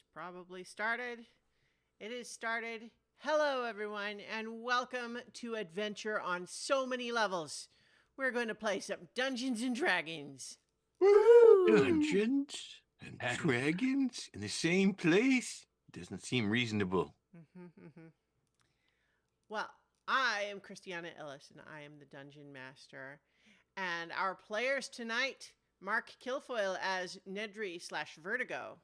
It's probably started. It is started. Hello, everyone, and welcome to Adventure on So Many Levels. We're going to play some Dungeons and Dragons. Dungeons and dragons in the same place? Doesn't seem reasonable. Well, I am Christiana Ellis, and I am the Dungeon Master. And our players tonight, Mark Kilfoyle as Nedry/Vertigo.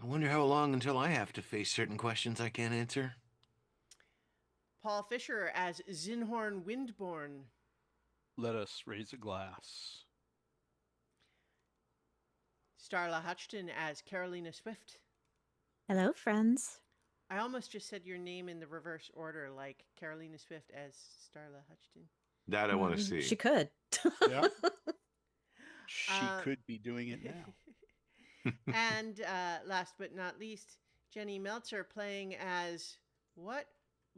I wonder how long until I have to face certain questions I can't answer. Paul Fisher as Zinhorn Windborn. Let us raise a glass. Starla Hutchton as Carolina Swift. Hello, friends. I almost just said your name in the reverse order, like Carolina Swift as Starla Hutchton. That I want to see. She could. Yeah. She could be doing it now. And last but not least, Jenny Meltzer playing as what?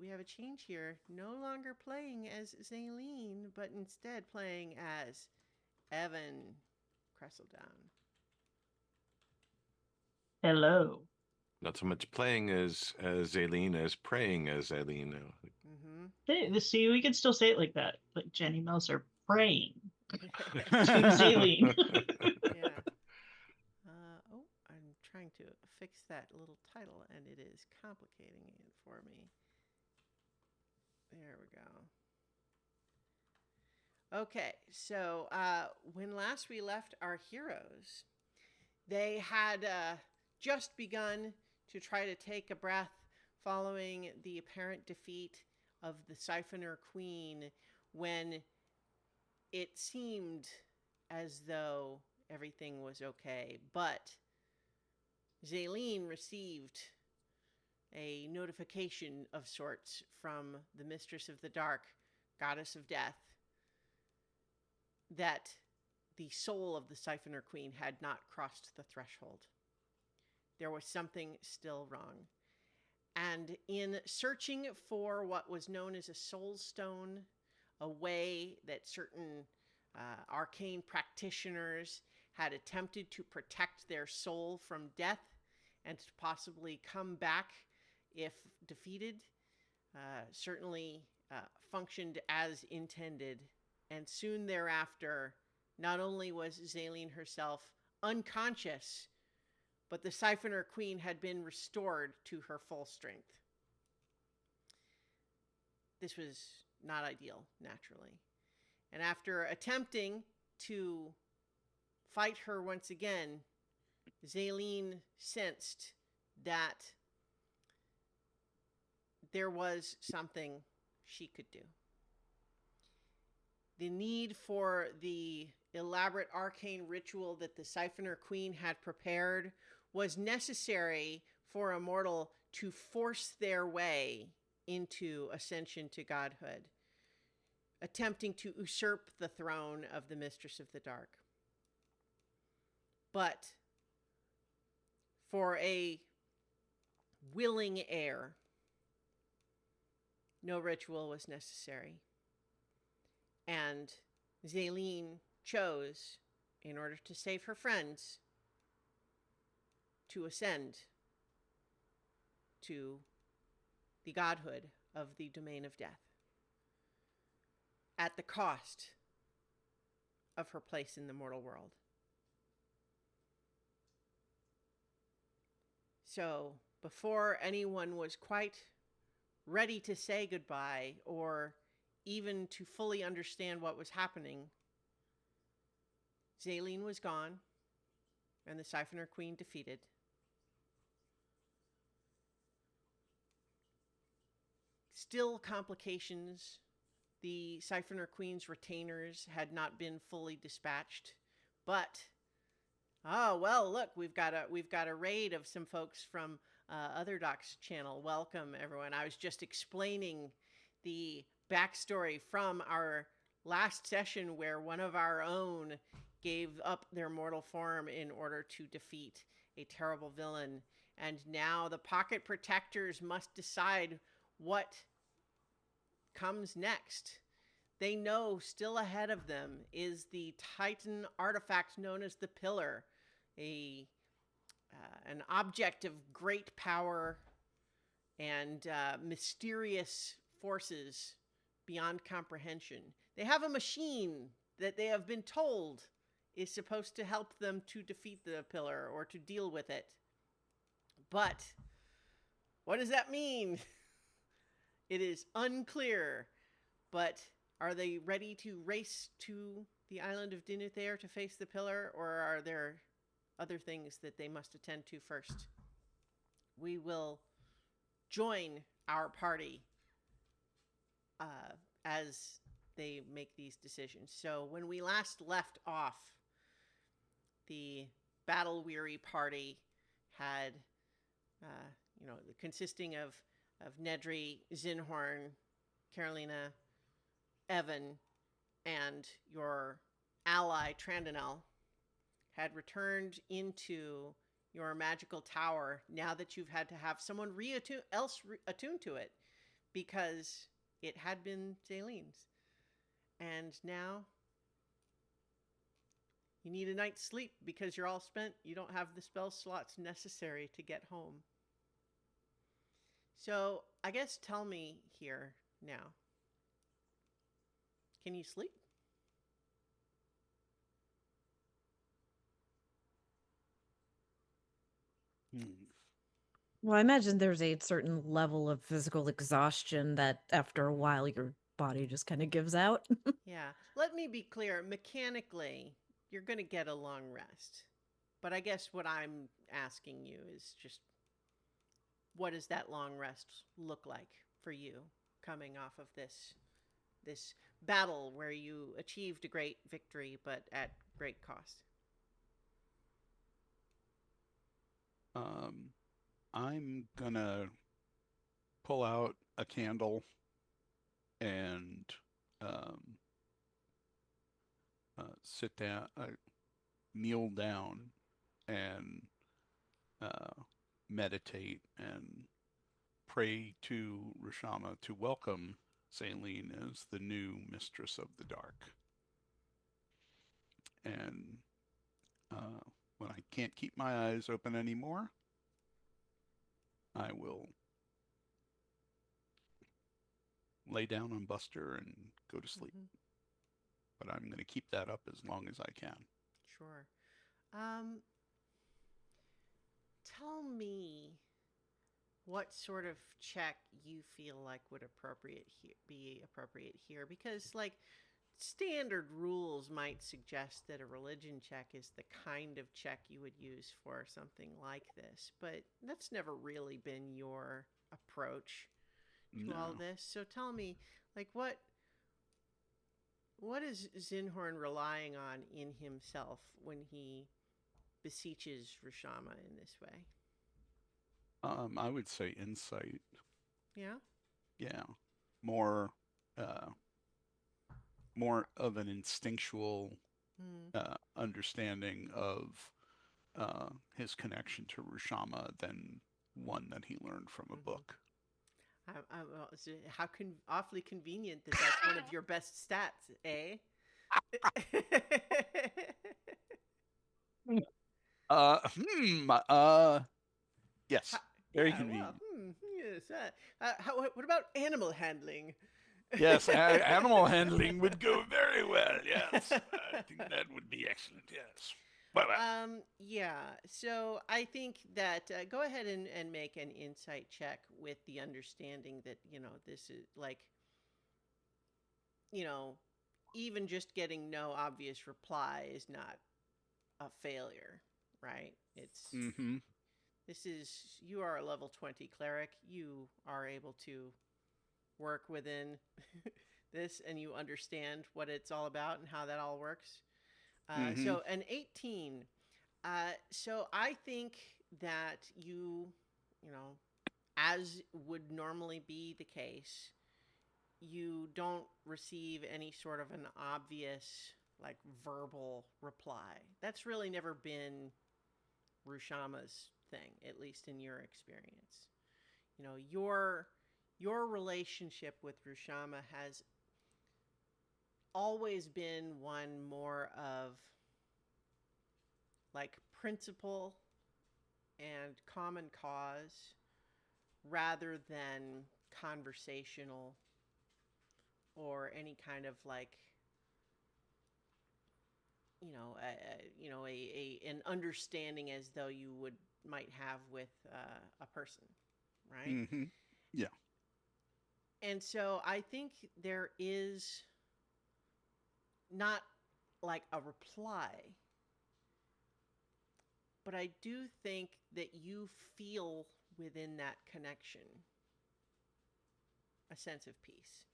We have a change here. No longer playing as Zaylene, but instead playing as Evan Cresseldown. Hello. Not so much playing as Aileen as praying as Aileen now. See, we can still say it like that. Like Jenny Meltzer praying to Celine. Yeah. I'm trying to fix that little title, and it is complicating it for me. There we go. Okay, so when last we left our heroes, they had just begun to try to take a breath following the apparent defeat of the Siphoner Queen when it seemed as though everything was okay. But Zaylene received a notification of sorts from the Mistress of the Dark, Goddess of Death, that the soul of the Siphoner Queen had not crossed the threshold. There was something still wrong. And in searching for what was known as a soul stone, a way that certain arcane practitioners had attempted to protect their soul from death and to possibly come back if defeated, certainly functioned as intended. And soon thereafter, not only was Zaylene herself unconscious, but the Siphoner Queen had been restored to her full strength. This was not ideal, naturally. And after attempting to fight her once again, Zaylene sensed that there was something she could do. The need for the elaborate arcane ritual that the Siphoner Queen had prepared was necessary for a mortal to force their way into ascension to godhood, attempting to usurp the throne of the Mistress of the Dark. But for a willing heir, no ritual was necessary. And Zaylene chose, in order to save her friends, to ascend to the godhood of the domain of death at the cost of her place in the mortal world. So, before anyone was quite ready to say goodbye or even to fully understand what was happening, Zaylene was gone and the Siphoner Queen defeated. Still complications. The Siphoner Queen's retainers had not been fully dispatched, but look, we've got a raid of some folks from Other Doc's channel. Welcome, everyone. I was just explaining the backstory from our last session where one of our own gave up their mortal form in order to defeat a terrible villain, and now the Pocket Protectors must decide what comes next. They know still ahead of them is the Titan artifact known as the Pillar, a an object of great power and mysterious forces beyond comprehension. They have a machine that they have been told is supposed to help them to defeat the pillar or to deal with it. But what does that mean? It is unclear. But are they ready to race to the island of Dinuthair to face the pillar, or are there other things that they must attend to first? We will join our party as they make these decisions. So when we last left off, the battle-weary party had, consisting of Nedry, Zinhorn, Carolina, Evan, and your ally, Trandonel, had returned into your magical tower now that you've had to have someone attune to it, because it had been Zaylene's. And now you need a night's sleep because you're all spent. You don't have the spell slots necessary to get home. So I guess tell me here now. Can you sleep? Well, I imagine there's a certain level of physical exhaustion that after a while your body just kind of gives out. Yeah. Let me be clear. Mechanically, you're going to get a long rest. But I guess what I'm asking you is just, what does that long rest look like for you coming off of this battle where you achieved a great victory, but at great cost? I'm gonna pull out a candle and sit down, kneel down, and meditate and pray to Rashama to welcome Saline as the new mistress of the dark. And when I can't keep my eyes open anymore, I will lay down on Buster and go to sleep. Mm-hmm. But I'm going to keep that up as long as I can. Sure. Tell me what sort of check you feel like would be appropriate here, because like standard rules might suggest that a religion check is the kind of check you would use for something like this, but that's never really been your approach to all this. So tell me, like, what is Zinhorn relying on in himself when he beseeches Rashama in this way? I would say insight. Yeah? Yeah. More of an instinctual understanding of his connection to Rashama than one that he learned from a book. Awfully convenient that that's one of your best stats, eh? Yes, very convenient. Well, yes. What about animal handling? Yes, animal handling would go very well. Yes, I think that would be excellent. Yes. But yeah. So I think that go ahead and make an insight check with the understanding that this is like, even just getting no obvious reply is not a failure, right? It's you are a level 20 cleric. You are able to work within this, and you understand what it's all about and how that all works. So an 18. So I think that as would normally be the case, you don't receive any sort of an obvious, like, verbal reply. That's really never been Rushama's thing, at least in your experience. Your relationship with Rushama has always been one more of like principle and common cause rather than conversational or any kind of like an understanding as though you might have with a person, right? Mm-hmm. Yeah. And so I think there is not like a reply, but I do think that you feel within that connection a sense of peace.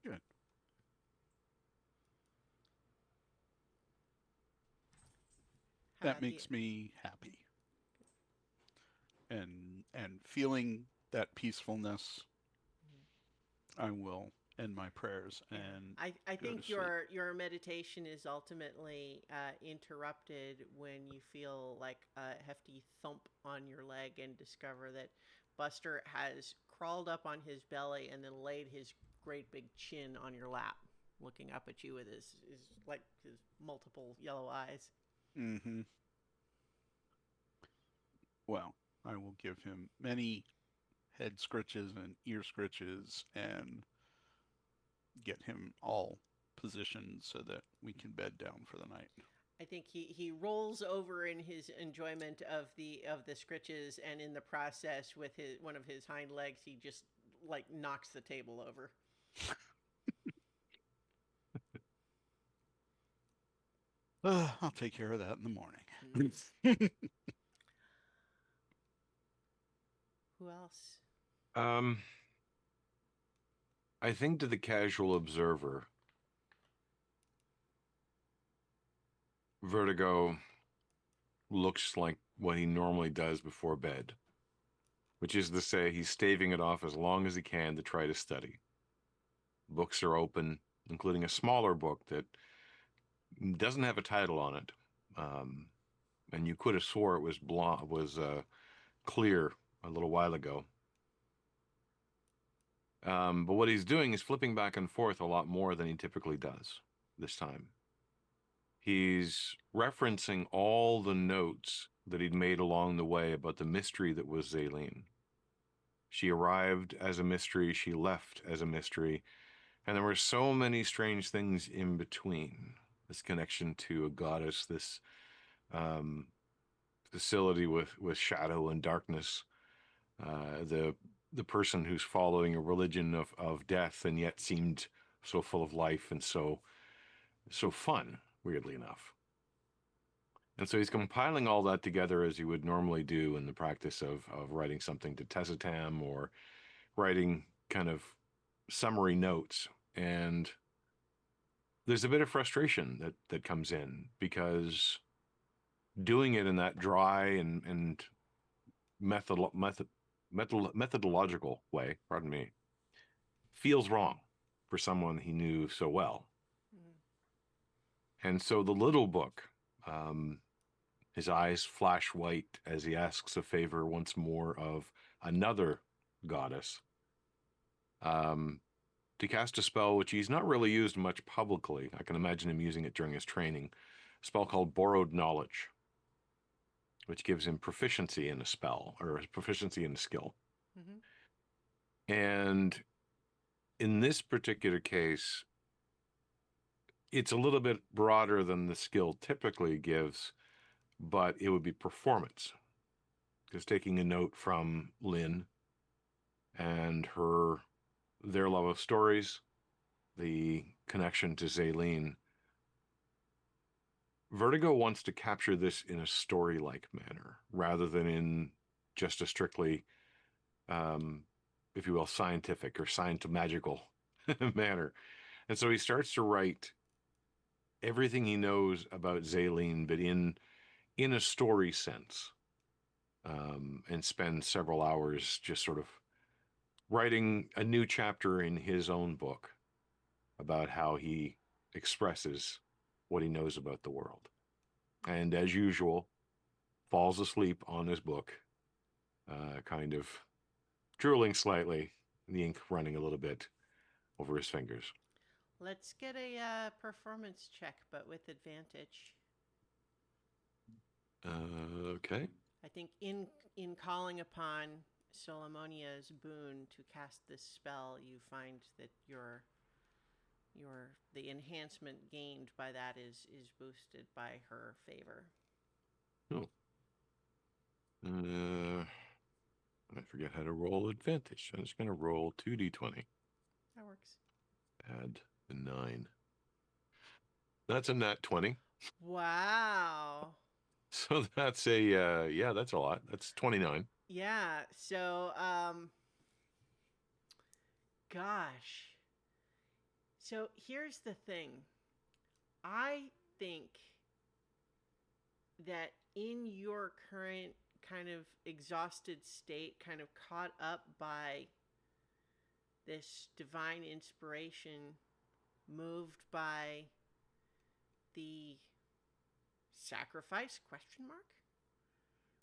Good. How That about makes me happy. And feeling that peacefulness, I will end my prayers Yeah. and I go to think sleep. your meditation is ultimately interrupted when you feel like a hefty thump on your leg and discover that Buster has crawled up on his belly and then laid his great big chin on your lap, looking up at you with his multiple yellow eyes. Mm-hmm. Well, I will give him many head scritches and ear scritches and get him all positioned so that we can bed down for the night. I think he rolls over in his enjoyment of the scritches, and in the process, with one of his hind legs, he just like knocks the table over. I'll take care of that in the morning. Who else? I think to the casual observer, Vertigo looks like what he normally does before bed, which is to say he's staving it off as long as he can to try to study. Books are open, including a smaller book that doesn't have a title on it, and you could have swore it was clear a little while ago. But what he's doing is flipping back and forth a lot more than he typically does this time. He's referencing all the notes that he'd made along the way about the mystery that was Zaylene. She arrived as a mystery, she left as a mystery, and there were so many strange things in between. This connection to a goddess, this facility with shadow and darkness, the person who's following a religion of death and yet seemed so full of life and so fun, weirdly enough. And so he's compiling all that together as you would normally do in the practice of writing something to Tessitam or writing kind of summary notes. And there's a bit of frustration that comes in because doing it in that dry and methodological way, pardon me, feels wrong for someone he knew so well. And so the little book, his eyes flash white as he asks a favor once more of another goddess to cast a spell which he's not really used much publicly. I can imagine him using it during his training. A spell called Borrowed Knowledge, which gives him proficiency in a spell or proficiency in a skill. Mm-hmm. And in this particular case, it's a little bit broader than the skill typically gives, but it would be performance. Because taking a note from Lynn and their love of stories, the connection to Zaylene, Vertigo wants to capture this in a story-like manner rather than in just a strictly, if you will, scientific or science-magical manner. And so he starts to write everything he knows about Zaylene, but in a story sense, and spend several hours just sort of writing a new chapter in his own book about how he expresses what he knows about the world. And as usual, falls asleep on his book, kind of drooling slightly, the ink running a little bit over his fingers. Let's get a performance check, but with advantage. Okay. I think in calling upon Solomonia's boon to cast this spell, you find that the enhancement gained by that is boosted by her favor. Oh. I forget how to roll advantage. I'm just going to roll 2d20. That works. Add the 9. That's a nat 20. Wow. So that's a, that's a lot. That's 29. Yeah. So, gosh. So here's the thing. I think that in your current kind of exhausted state, kind of caught up by this divine inspiration, moved by the sacrifice,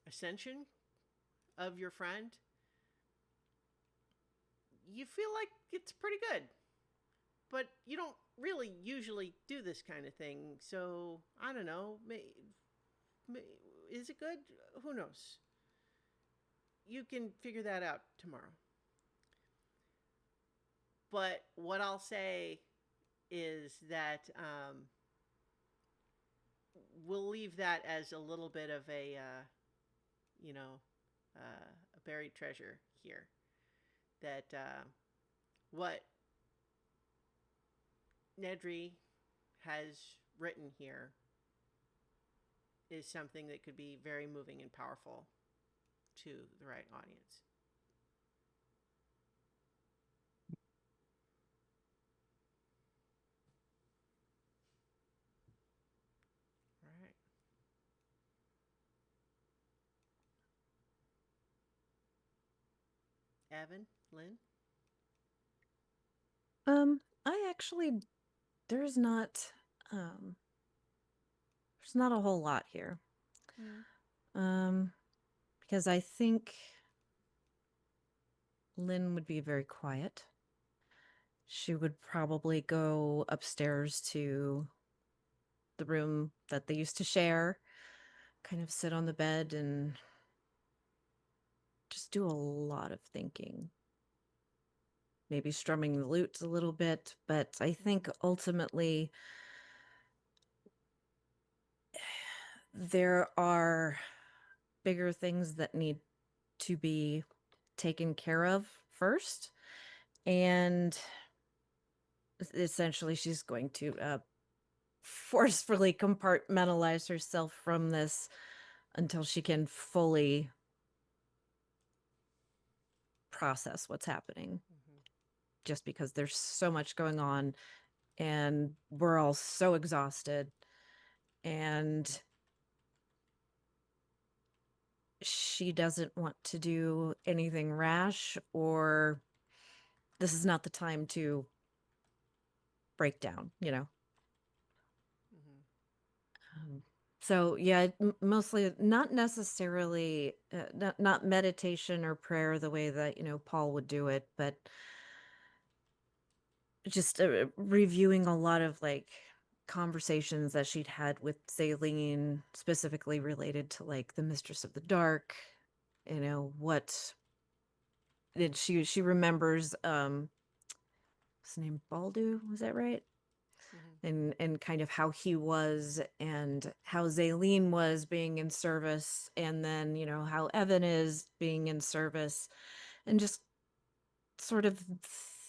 ascension of your friend, you feel like it's pretty good. But you don't really usually do this kind of thing. So, I don't know. Is it good? Who knows? You can figure that out tomorrow. But what I'll say is that we'll leave that as a little bit of a buried treasure here. That what Nedry has written here is something that could be very moving and powerful to the right audience. All right. Evan, Lynn? I actually there's not a whole lot here. Because I think Lynn would be very quiet. She would probably go upstairs to the room that they used to share, kind of sit on the bed and just do a lot of thinking. Maybe strumming the lute a little bit, but I think ultimately there are bigger things that need to be taken care of first. And essentially, she's going to forcefully compartmentalize herself from this until she can fully process what's happening. Just because there's so much going on and we're all so exhausted, and she doesn't want to do anything rash, or this is not the time to break down, So yeah, mostly not necessarily not meditation or prayer the way that Paul would do it, but just reviewing a lot of like conversations that she'd had with Zaline, specifically related to like the Mistress of the Dark. What did she remembers? What's his name? Baldu, was that right? And kind of how he was and how Zaline was being in service, and then how Evan is being in service, and just sort of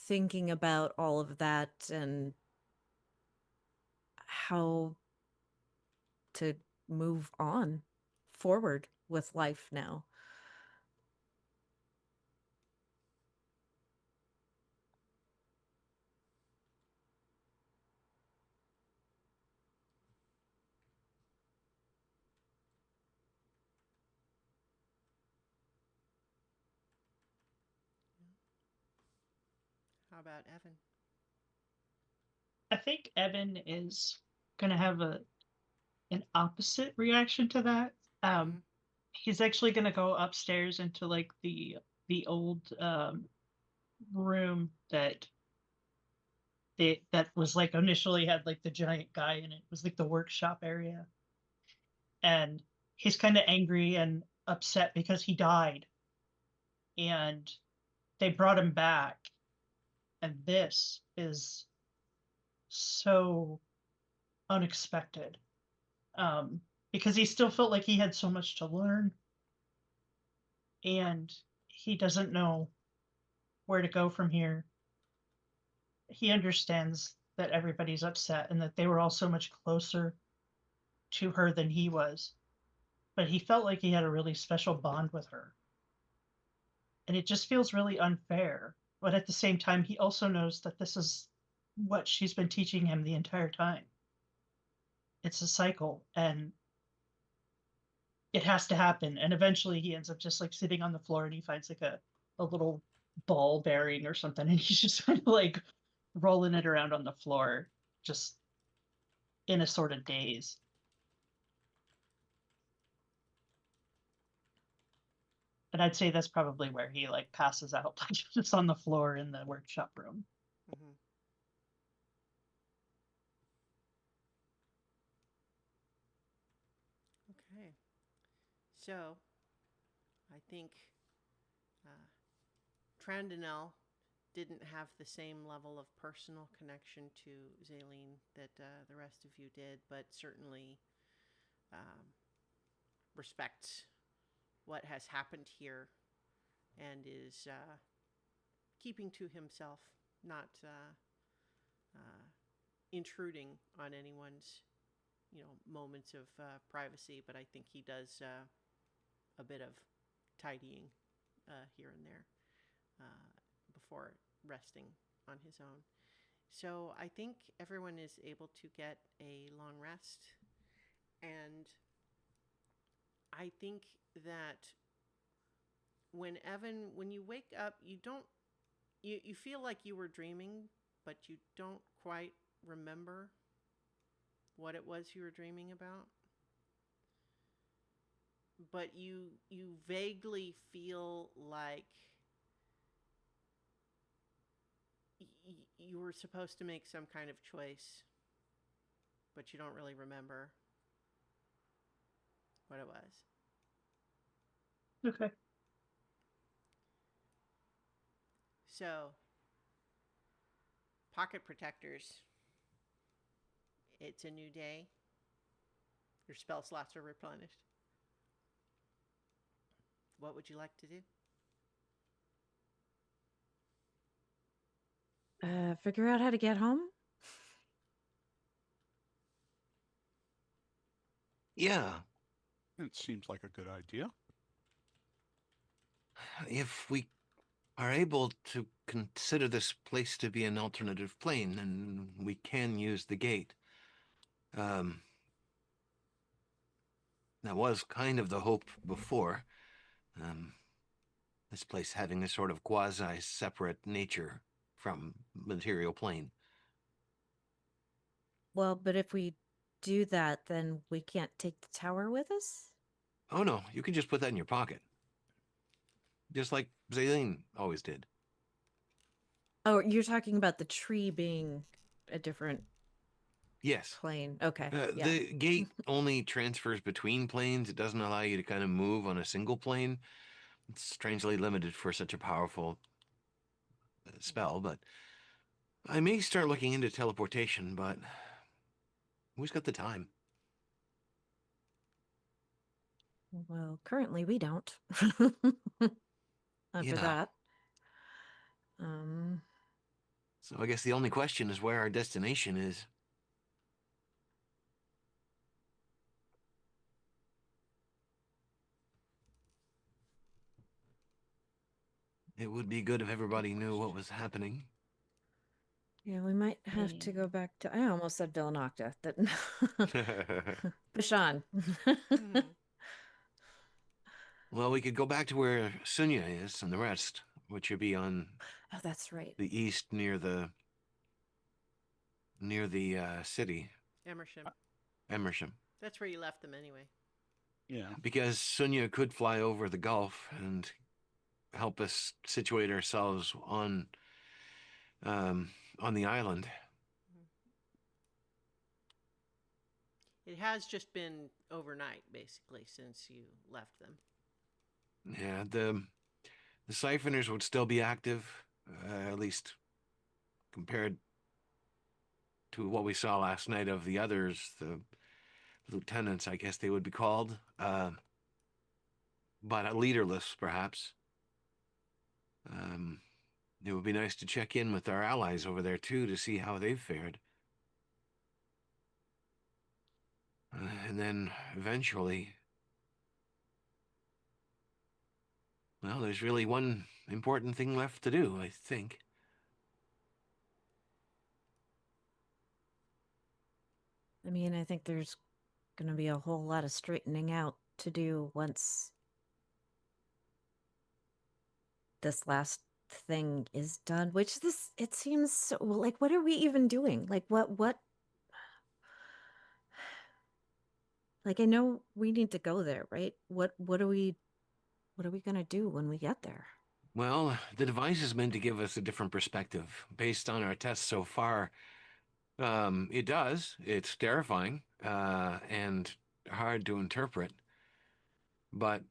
thinking about all of that and how to move on forward with life now. How about Evan? I think Evan is gonna have an opposite reaction to that. He's actually gonna go upstairs into like the old room that that was like initially had like the giant guy in it. It was like the workshop area. And he's kind of angry and upset because he died. And they brought him back. And this is so unexpected. Because he still felt like he had so much to learn. And he doesn't know where to go from here. He understands that everybody's upset and that they were all so much closer to her than he was. But he felt like he had a really special bond with her. And it just feels really unfair. But at the same time, he also knows that this is what she's been teaching him the entire time. It's a cycle, and it has to happen. And eventually he ends up just like sitting on the floor and he finds like a little ball bearing or something. And he's just kind of like rolling it around on the floor, just in a sort of daze. And I'd say that's probably where he like passes out, like just on the floor in the workshop room. Mhm. Okay. So, I think uh, Trandinel didn't have the same level of personal connection to Zaline that the rest of you did, but certainly um, respects what has happened here and is keeping to himself, not uh, intruding on anyone's moments of privacy. But I think he does a bit of tidying here and there before resting on his own. So I think everyone is able to get a long rest. And I think that when you wake up, you feel like you were dreaming, but you don't quite remember what it was you were dreaming about. But you vaguely feel like you were supposed to make some kind of choice, but you don't really remember what it was. Okay. So, pocket protectors. It's a new day. Your spell slots are replenished. What would you like to do? Figure out how to get home. Yeah, It seems like a good idea. if we are able to consider this place to be an alternative plane, then we can use the gate. That was kind of the hope before. This place having a sort of quasi-separate nature from material plane. Well, but if we do that, then we can't take the tower with us? Oh no, you can just put that in your pocket. Just like Zaleen always did. Oh, you're talking about the tree being a different Yes. plane. Okay. Yeah. The gate only transfers between planes. It doesn't allow you to kind of move on a single plane. It's strangely limited for such a powerful spell, but I may start looking into teleportation, but who's got the time? Well, currently we don't. Not You for know. that. So I guess the only question is where our destination is. It would be good if everybody knew what was happening. Yeah, we might have to go back to. I almost said Villanocta. That Bashan. Mhm. Well, we could go back to where Sunya is and the rest, which would be on Oh, that's right. the east near the city, Emersham. Emersham. That's where you left them anyway. Yeah. Because Sunya could fly over the Gulf and help us situate ourselves on the island. It has just been overnight, basically, since you left them. Yeah, the siphoners would still be active, at least compared to what we saw last night of the others, the lieutenants, I guess they would be called, but leaderless, perhaps. It would be nice to check in with our allies over there, too, to see how they've fared. And then, eventually, well, there's really one important thing left to do, I think. I mean, I think there's going to be a whole lot of straightening out to do once this last thing is done, which it seems so, like, what are we even doing? Like, what? Like, I know we need to go there, right? What are we going to do when we get there? Well, the device is meant to give us a different perspective. Based on our tests so far, it does. It's terrifying, and hard to interpret. But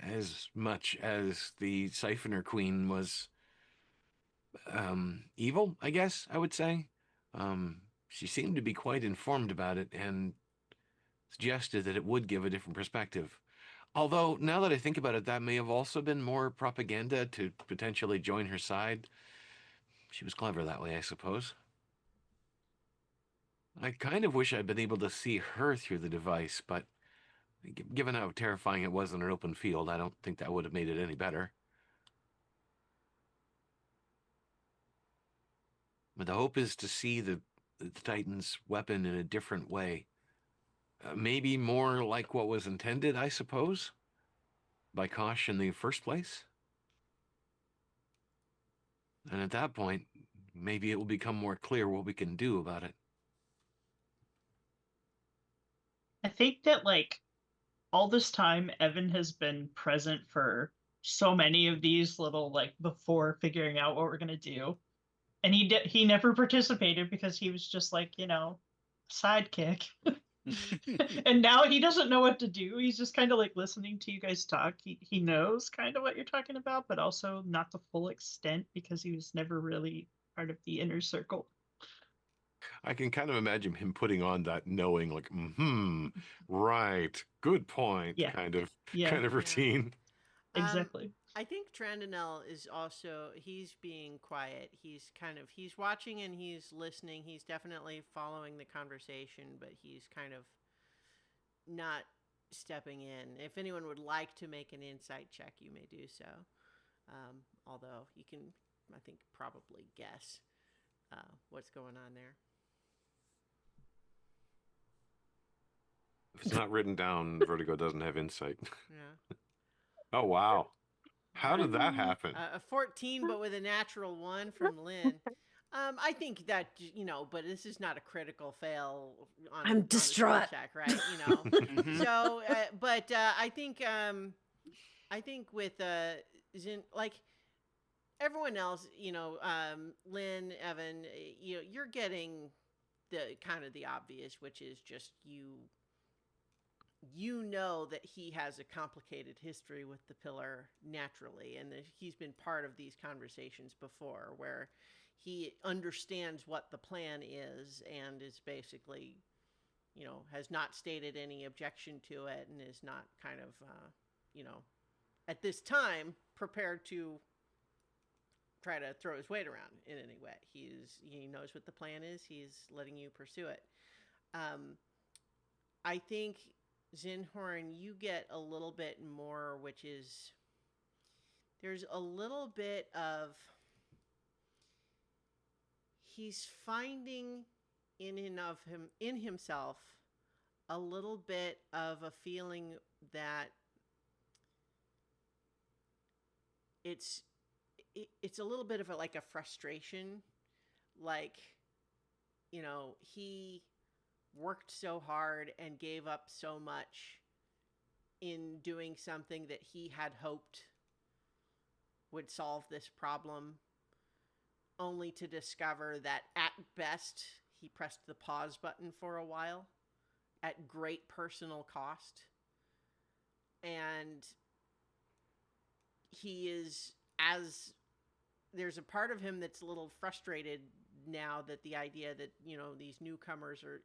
as much as the Siphoner Queen was evil, I guess I would say, she seemed to be quite informed about it and suggested that it would give a different perspective. Although, now that I think about it, that may have also been more propaganda to potentially join her side. She was clever that way, I suppose. I kind of wish I'd been able to see her through the device, but given how terrifying it was in an open field, I don't think that would have made it any better. But the hope is to see the Titan's weapon in a different way. Maybe more like what was intended, I suppose, by Kosh in the first place. And at that point, maybe it will become more clear what we can do about it. I think that, like, all this time, Evan has been present for so many of these little, like, before figuring out what we're going to do. And he never participated because he was just like, sidekick. And now he doesn't know what to do. He's just kind of like listening to you guys talk. He knows kind of what you're talking about, but also not the full extent because he was never really part of the inner circle. I can kind of imagine him putting on that knowing, like, right, good point, Yeah. kind of Yeah, routine. exactly. I think Trandonell is also, he's being quiet. He's watching and he's listening. He's definitely following the conversation, but he's kind of not stepping in. If anyone would like to make an insight check, you may do so. Although you can, I think, probably guess what's going on there. If it's not written down, Vertigo doesn't have insight. Yeah. Oh, wow. How did that happen? A 14, but with a natural 1 from Lynn. I think that, but this is not a critical fail on I'm on distraught. A skill check, right? So, but I think with Zin, like everyone else, Lynn, Evan, you're getting the kind of the obvious, which is just you know that he has a complicated history with the pillar naturally, and that he's been part of these conversations before where he understands what the plan is and is basically, has not stated any objection to it and is not kind of, at this time prepared to try to throw his weight around in any way. He knows what the plan is. He's letting you pursue it. I think Zinhorn, you get a little bit more, which is there's a little bit of he's finding in himself a little bit of a feeling that it's a little bit of like a frustration, like he worked so hard and gave up so much in doing something that he had hoped would solve this problem, only to discover that at best he pressed the pause button for a while at great personal cost. And he is, as there's a part of him that's a little frustrated now that the idea that, you know, these newcomers are,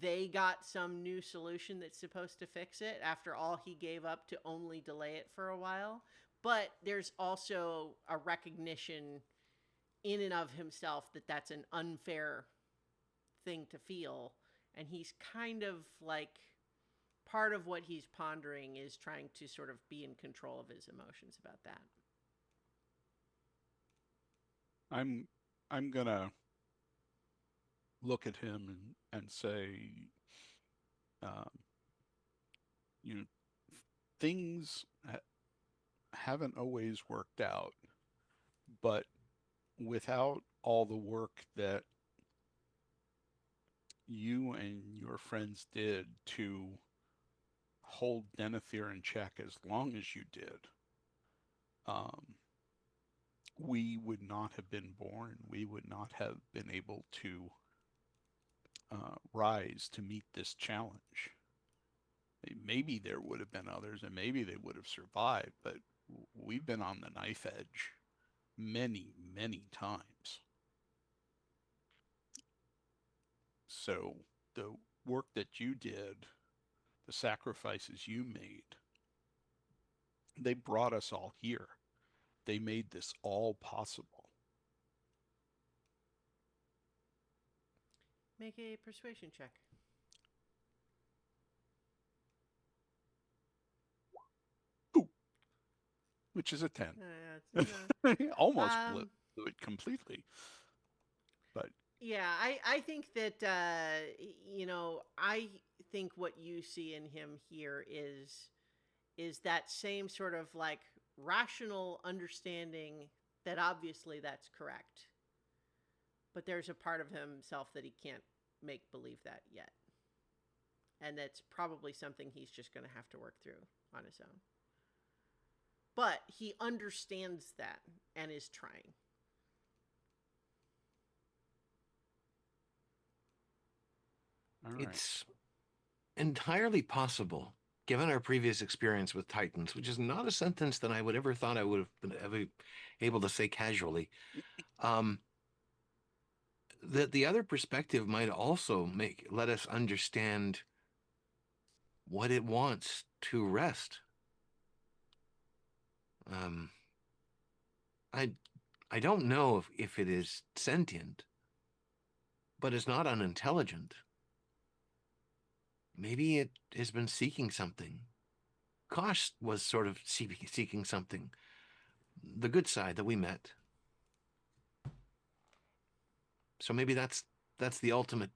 they got some new solution that's supposed to fix it after all he gave up to only delay it for a while. But there's also a recognition in and of himself that that's an unfair thing to feel. And he's kind of like, part of what he's pondering is trying to sort of be in control of his emotions about that. I'm gonna look at him and say, um, you know, things haven't always worked out, but without all the work that you and your friends did to hold Denethor in check as long as you did, um, we would not have been born. We would not have been able to rise to meet this challenge. Maybe there would have been others, and maybe they would have survived, but we've been on the knife edge many, many times. So the work that you did, the sacrifices you made, they brought us all here. They made this all possible. Make a persuasion check. Ooh, which is a 10. Almost blew it completely. But yeah, I think that, you know, I think what you see in him here is that same sort of like rational understanding that obviously that's correct. But there's a part of himself that he can't make believe that yet. And that's probably something he's just going to have to work through on his own. But he understands that and is trying. all right. It's entirely possible, given our previous experience with Titans, which is not a sentence that I would ever thought I would have been ever able to say casually, that the other perspective might also let us understand what it wants to rest. I don't know if it is sentient, but it's not unintelligent. Maybe it has been seeking something. Kosh was sort of seeking something. The good side that we met. So maybe that's the ultimate,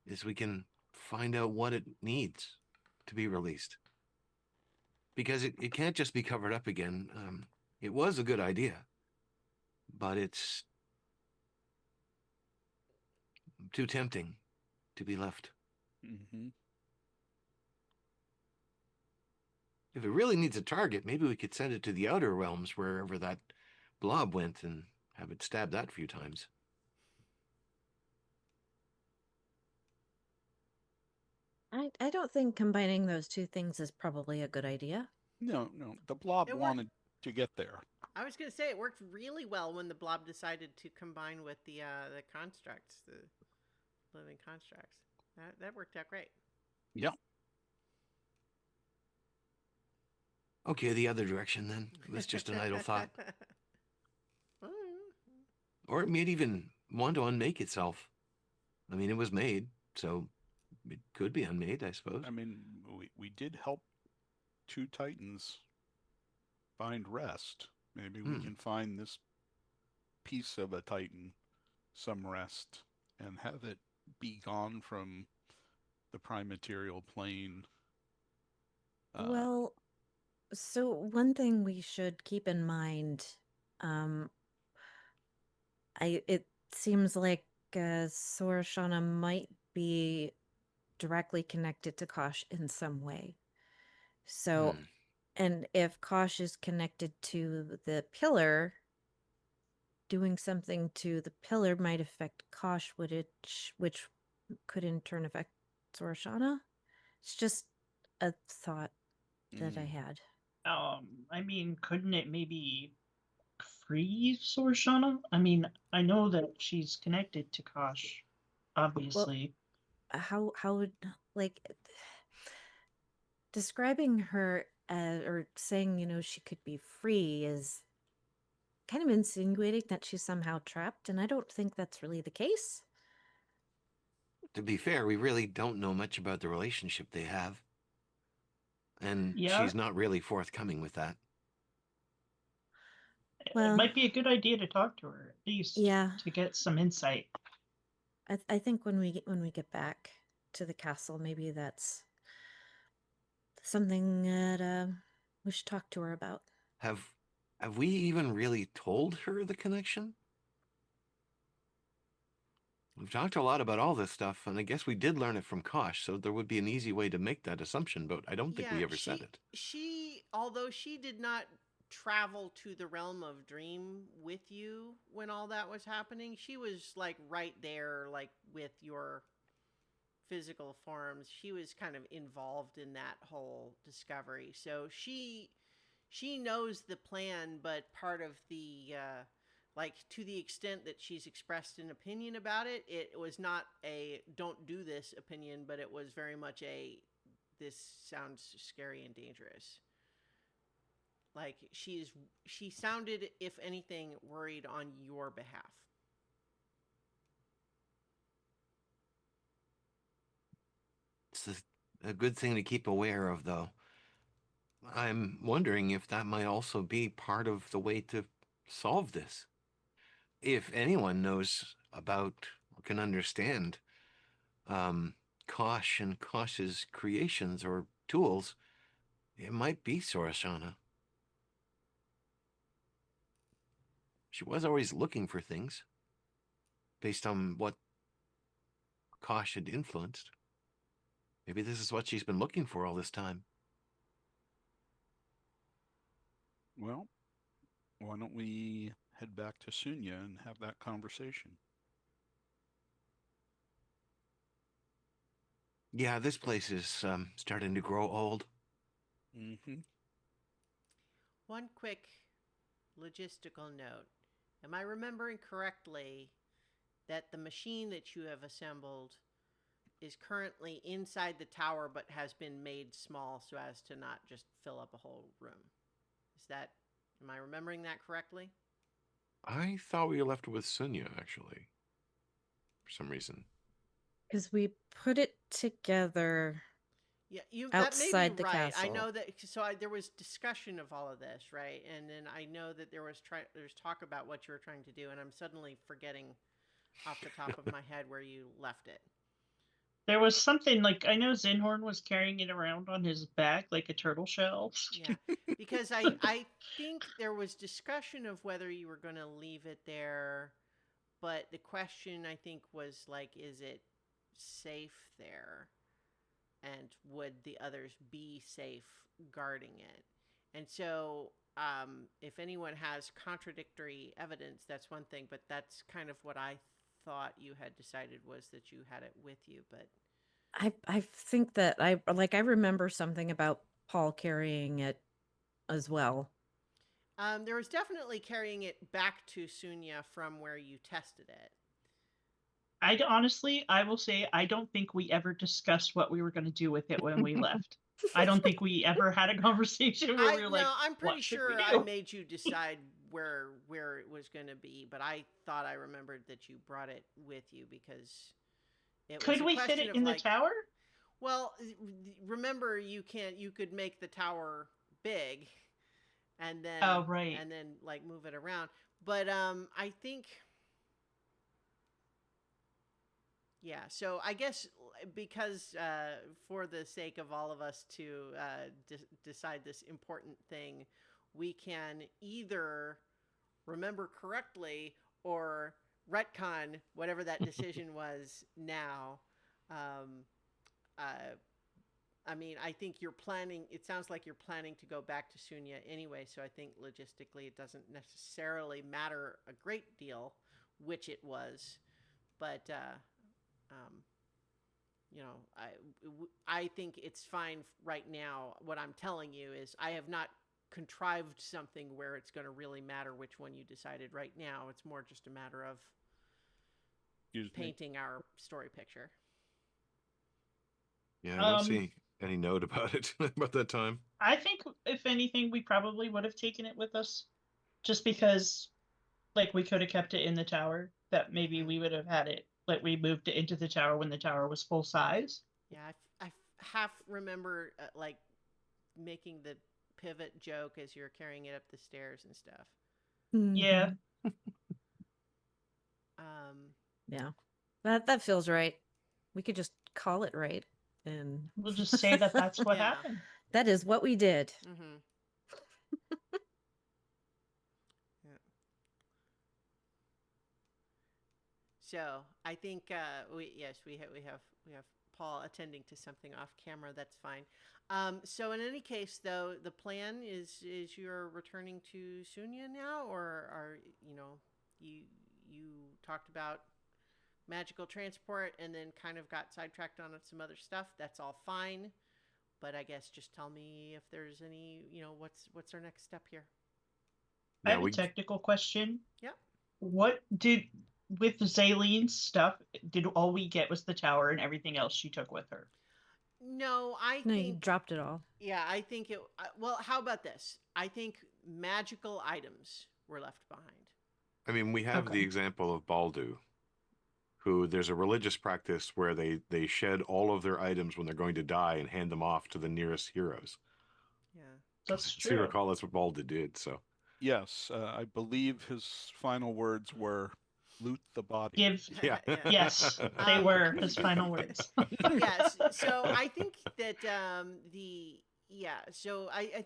is we can find out what it needs to be released. Because it can't just be covered up again. It was a good idea, but it's too tempting to be left. Mm-hmm. If it really needs a target, maybe we could send it to the outer realms, wherever that blob went, and have it stab that a few times. I don't think combining those two things is probably a good idea. No, the blob It wanted to get there. I was going to say it worked really well when the blob decided to combine with the constructs, the living constructs. That worked out great. Yep. Okay, the other direction then. It was just an idle thought. Or it might even want to unmake itself. I mean, it was made, so it could be unmade, I suppose. I mean, we did help 2 Titans find rest. Maybe we can find this piece of a Titan some rest and have it be gone from the prime material plane. Well, so one thing we should keep in mind, it seems like Sorashana might be directly connected to Kosh in some way. So, and if Kosh is connected to the pillar, doing something to the pillar might affect Kosh, which could in turn affect Sorashana. It's just a thought that I Mm. had. I mean, couldn't it maybe free Sorshana? I mean, I know that she's connected to Kosh, obviously. How would, like, describing her as, or saying, she could be free is kind of insinuating that she's somehow trapped, and I don't think that's really the case. To be fair, we really don't know much about the relationship they have. And Yeah, she's not really forthcoming with that. it Well, might be a good idea to talk to her, at least yeah, to get some insight. I think when we get back to the castle, maybe that's something that we should talk to her about. Have we even really told her the connection? We've talked a lot about all this stuff, and I guess we did learn it from Kosh, so there would be an easy way to make that assumption, but I don't think Yeah, we ever said it. although she did not travel to the realm of dream with you when all that was happening, she was like right there, like with your physical forms. She was kind of involved in that whole discovery. So she knows the plan, but part of the like, to the extent that she's expressed an opinion about it, it was not a don't do this opinion, but it was very much a this sounds scary and dangerous. Like, she sounded, if anything, worried on your behalf. It's a good thing to keep aware of, though. I'm wondering if that might also be part of the way to solve this. If anyone knows about or can understand um, Kosh and Kosh's creations or tools, it might be Sorashana. She was always looking for things based on what Kosh had influenced. Maybe this is what she's been looking for all this time. Well, why don't we head back to Sunya and have that conversation? Yeah, this place is starting to grow old. Mm-hmm. One quick logistical note. Am I remembering correctly that the machine that you have assembled is currently inside the tower but has been made small so as to not just fill up a whole room? Am I remembering that correctly? I thought we left it with Sunya, actually, for some reason. Because we put it together Yeah, that may be outside the right. I castle. know that. There was discussion of all of this, right? And then I know that there's talk about what you were trying to do, and I'm suddenly forgetting off the top of my head where you left it. There was something like, I know Zinhorn was carrying it around on his back like a turtle shell. Yeah, because I think there was discussion of whether you were going to leave it there, but the question I think was like, is it safe there? And would the others be safe guarding it? And so, if anyone has contradictory evidence, that's one thing, but that's kind of what I thought you had decided, was that you had it with you. But I think that I remember something about Paul carrying it as well. there was definitely carrying it back to Sunya from where you tested it. I will say, I don't think we ever discussed what we were going to do with it when we left. I don't think we ever had a conversation where we were like, I'm pretty what should sure we I do? made you decide where it was going to be, but I thought I remembered that you brought it with you because it was Could a we fit question it of in the like, tower? well, remember you could make the tower big and then Oh, right. like move it around. But I think, yeah, so I guess because for the sake of all of us to decide this important thing, we can either remember correctly or retcon whatever that decision was now. Um, uh, I mean, I think it sounds like you're planning to go back to Sunya anyway, so I think logistically it doesn't necessarily matter a great deal which it was. But You know, I think it's fine right now. What I'm telling you is I have not contrived something where it's going to really matter which one you decided right now. It's more just a matter of Excuse me. painting our story picture. Yeah, I don't Um, see any note about it about that time. I think if anything, we probably would have taken it with us, just because, like, we could have kept it in the tower. That maybe we would have had it, like, we moved it into the tower when the tower was full size. Yeah, I half remember like making the pivot joke as you're carrying it up the stairs and stuff. Yeah. Mhm. Um, Yeah. That feels right. We could just call it right, and We'll just say that that's what Yeah. happened. that is what we did. mm-hmm. Yeah. So I think we have Paul attending to something off camera. That's fine. So in any case, though, the plan is you're returning to Sunya now, or are you you talked about magical transport and then kind of got sidetracked on some other stuff. That's all fine. But I guess just tell me if there's any, what's our next step here? I Yeah, have a we technical question. Yep. What did, with Zaylene's stuff, did all we get was the tower and everything else she took with her? No, I No, you think dropped it all. yeah, I think it well, how about this? I think magical items were left behind. I mean, we have the Okay. example of Baldu, who there's a religious practice where they shed all of their items when they're going to die and hand them off to the nearest heroes. Yeah. That's As you true. recall, that's what Baldu did. So Yes, I believe his final words were, "Loot the body." Give, yeah, Yeah. yes, they were his final words. Yes. So I think that I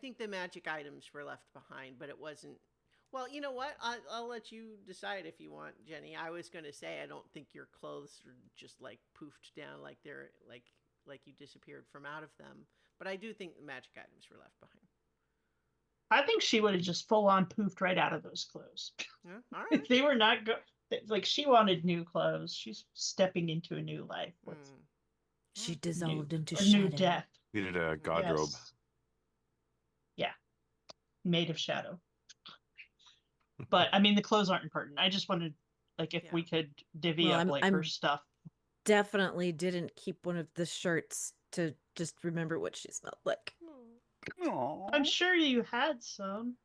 think the magic items were left behind, but it wasn't. Well, you know what? I'll let you decide if you want, Jenny. I was going to say I don't think your clothes are just like poofed down like they're like you disappeared from out of them, but I do think the magic items were left behind. I think she would have just full on poofed right out of those clothes. Yeah. All right. If they were not good, like, she wanted new clothes. She's stepping into a new life with Mm. She new, dissolved into a new shadow. death. needed a Mhm. god robe. Yes. Yeah. Made of shadow. But I mean, the clothes aren't important. I just wanted, like, if Yeah. we could divvy Well, up like her I'm stuff. definitely didn't keep one of the shirts to just remember what she smelled like. I'm Aww. sure you had some.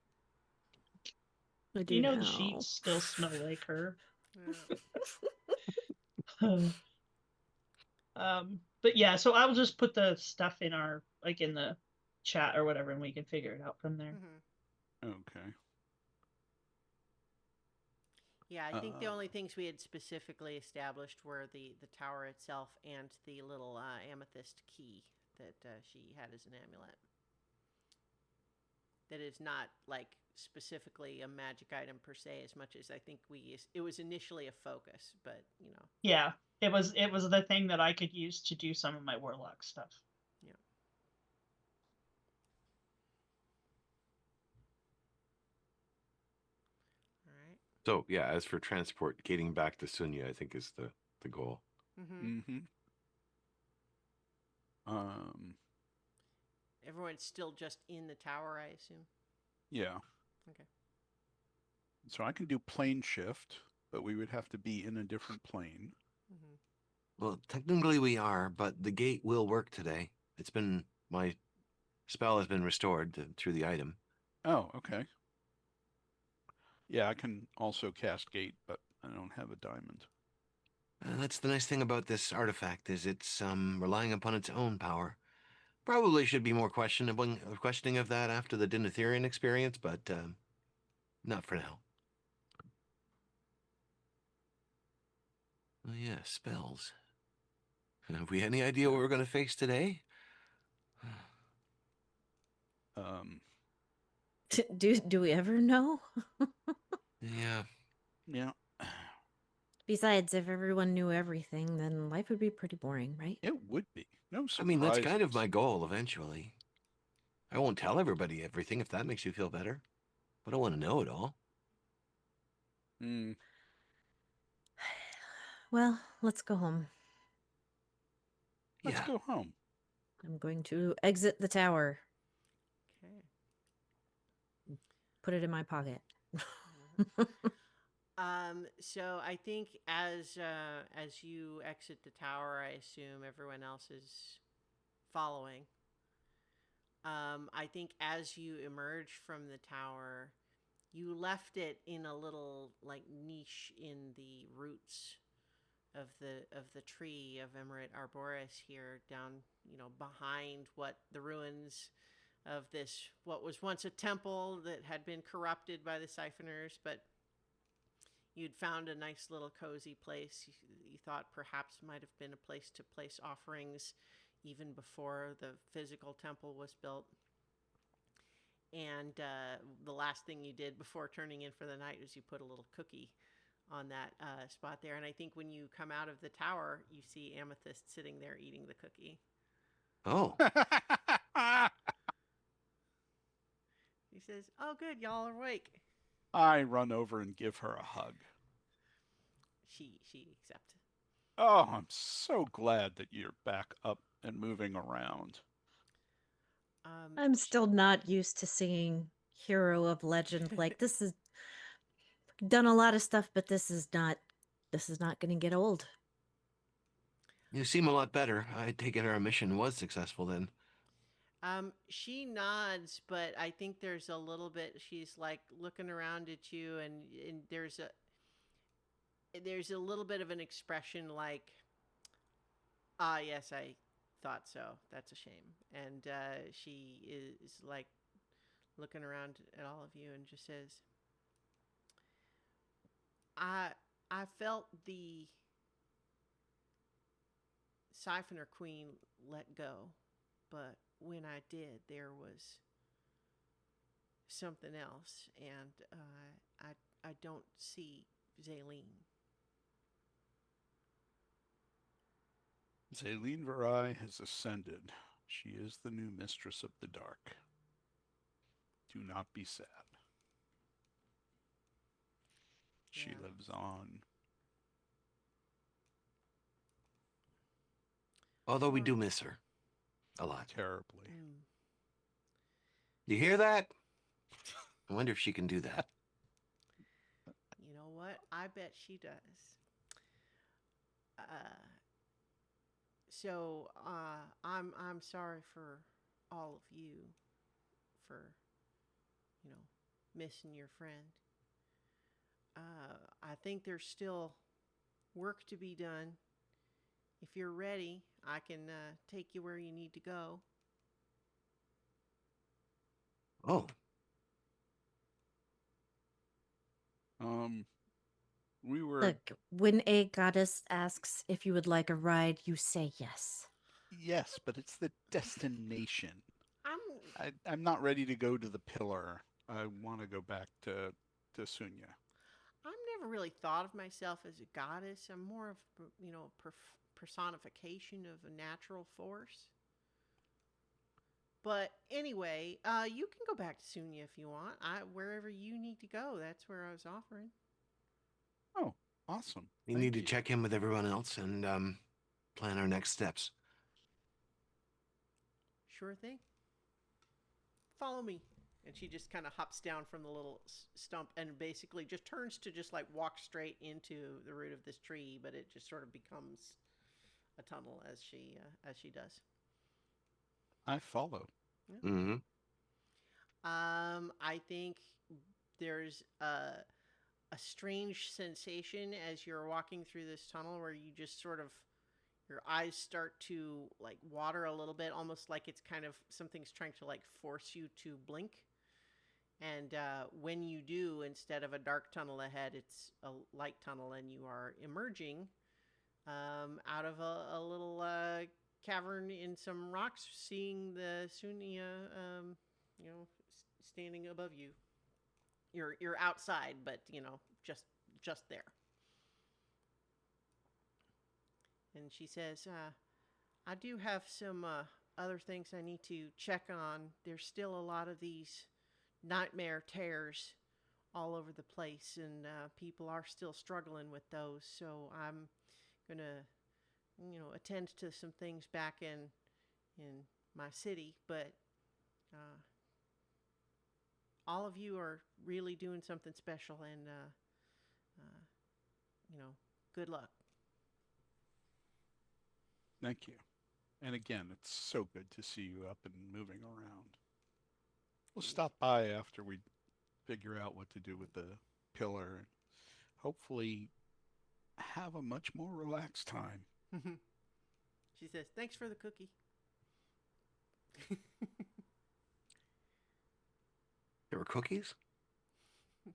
I do You know the now. sheets still smell like her. Yeah. But yeah, so I'll just put the stuff in our, like, in the chat or whatever, and we can figure it out from there. Mhm. Okay. Yeah, I think the Uh, only things we had specifically established were the tower itself and the little amethyst key that she had as an amulet. That is not like specifically a magic item per se, as much as I think it was initially a focus, but Yeah, it was the thing that I could use to do some of my warlock stuff. yeah. All right. So yeah, as for transport, getting back to Sunya, I think is the goal. Mm-hmm. mm-hmm. Um, Everyone's still just in the tower, I assume. yeah. Okay. So I can do plane shift, but we would have to be in a different plane. Mm-hmm. Well, technically we are, but the gate will work today. My spell has been restored through the item. Oh, okay. Yeah, I can also cast gate, but I don't have a diamond. That's the nice thing about this artifact is it's relying upon its own power. Probably should be more questioning of that after the Dinotherian experience, but not for now. Oh yeah, spells. Have we any idea what we're going to face today? Um, Do we ever know? Yeah. yeah, Besides, if everyone knew everything, then life would be pretty boring, right? it would be. No surprises. I mean, that's kind of my goal eventually. I won't tell everybody everything if that makes you feel better, but I want to know it all. Mm, Well, let's go home. Let's Yeah. go home. I'm going to exit the tower. Okay. Put it in my pocket. So I think as you exit the tower, I assume everyone else is following. I think as you emerge from the tower, you left it in a little like niche in the roots of the tree of Emerald arboris here, down behind what the ruins of this what was once a temple that had been corrupted by the siphoners, but you'd found a nice little cozy place. You thought perhaps might have been a place to place offerings even before the physical temple was built. And the last thing you did before turning in for the night was you put a little cookie on that spot there. And I think when you come out of the tower, you see Amethyst sitting there eating the cookie. Oh, He says, "Oh, good, y'all are awake." I run over and give her a hug. She accepts. Oh, I'm so glad that you're back up and moving around. I'm still not used to singing Hero of Legend. Like, this is done a lot of stuff, but this is not going to get old. you seem a lot better. I take it our mission was successful then. She nods, but I think there's a little bit. She's like looking around at you, and there's a little bit of an expression like, "Ah, yes, I thought so. That's a shame." And she is like looking around at all of you and just says, I felt the Siphoner Queen let go, but when I did, there was something else, and I don't see Zaylene." Zaylene Verai has ascended. She is the new mistress of the dark. Do not be sad. She Yeah. lives on. Although we do miss her a lot. Terribly. You hear that? I wonder if she can do that. You know what? I bet she does. So I'm sorry for all of you for missing your friend. I think there's still work to be done. If you're ready, I can take you where you need to go. Oh, We were. Look, when a goddess asks if you would like a ride, you say yes. Yes, but it's the destination. I'm I'm not ready to go to the pillar. I want to go back to Sunya. never really thought of myself as a goddess. I'm more of personification of a natural force. But anyway, you can go back to Sunya if you want. Wherever you need to go, that's where I was offering. Oh, awesome. we Thank need to you. check in with everyone else and plan our next steps. Sure thing. Follow me. And she just kind of hops down from the little stump and basically just turns to just like walk straight into the root of this tree, but it just sort of becomes a tunnel as she does. I follow. Mm-hmm. I think there's a strange sensation as you're walking through this tunnel where you just sort of your eyes start to like water a little bit, almost like it's kind of something's trying to like force you to blink. And when you do, instead of a dark tunnel ahead, it's a light tunnel, and you are emerging out of a little cavern in some rocks, seeing the Sunya, standing above you. You're outside, but just there. And she says, "I do have some other things I need to check on. There's still a lot of these nightmare tears all over the place, and people are still struggling with those. So I'm gonna attend to some things back in my city, but uh, all of you are really doing something special, and uh, good luck. Thank you. And again, it's so good to see you up and moving around. We'll stop by after we figure out what to do with the pillar and hopefully have a much more relaxed time. She says, "Thanks for the cookie." There were cookies?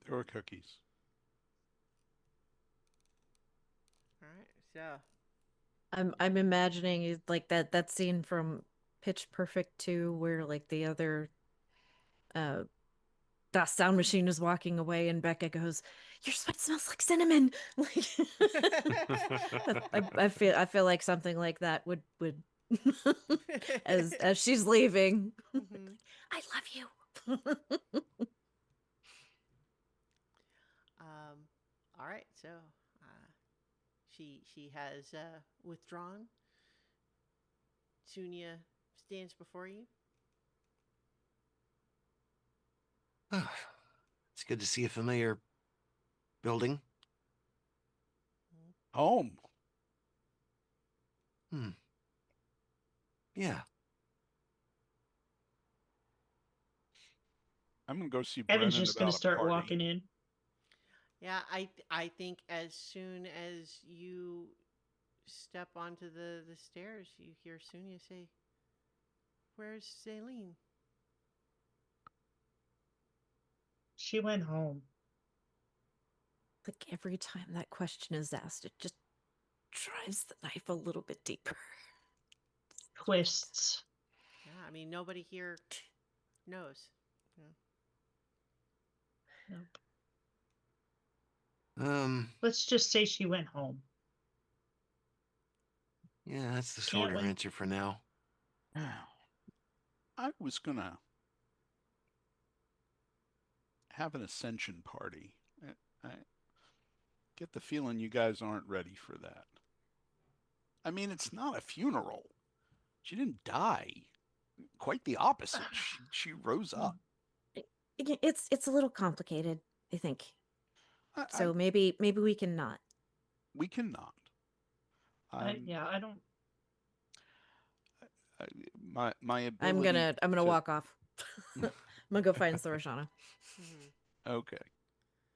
There were cookies. All right, so I'm imagining like that scene from Pitch Perfect 2 where like the other uh that sound machine is walking away and Becca goes, "Your sweat smells like cinnamon." Like I feel like something like that would as she's leaving. Mhm. I love you. Um, all right, so she has withdrawn. Sunya stands before you. It's good to see a familiar building. Home. Yeah. I'm going to go see Evan's Brennan just going to about a start party. walking in. Yeah, I think as soon as you step onto the stairs, you hear Sunya say, "Where's Celine?" She went home. Like every time that question is asked, it just drives the knife a little bit deeper. Twists. Yeah, I mean nobody here knows. Yeah. Nope. Um, Let's just say she went home. yeah, that's the Can't shorter we? answer for now. I was going to have an ascension party. I get the feeling you guys aren't ready for that. I mean, it's not a funeral. She didn't die. Quite the opposite. She rose up. It's a little complicated, I think. I So maybe we can not. we cannot. I don't. My I'm ability. gonna to, walk off. I'm gonna go find Sorashana. Okay,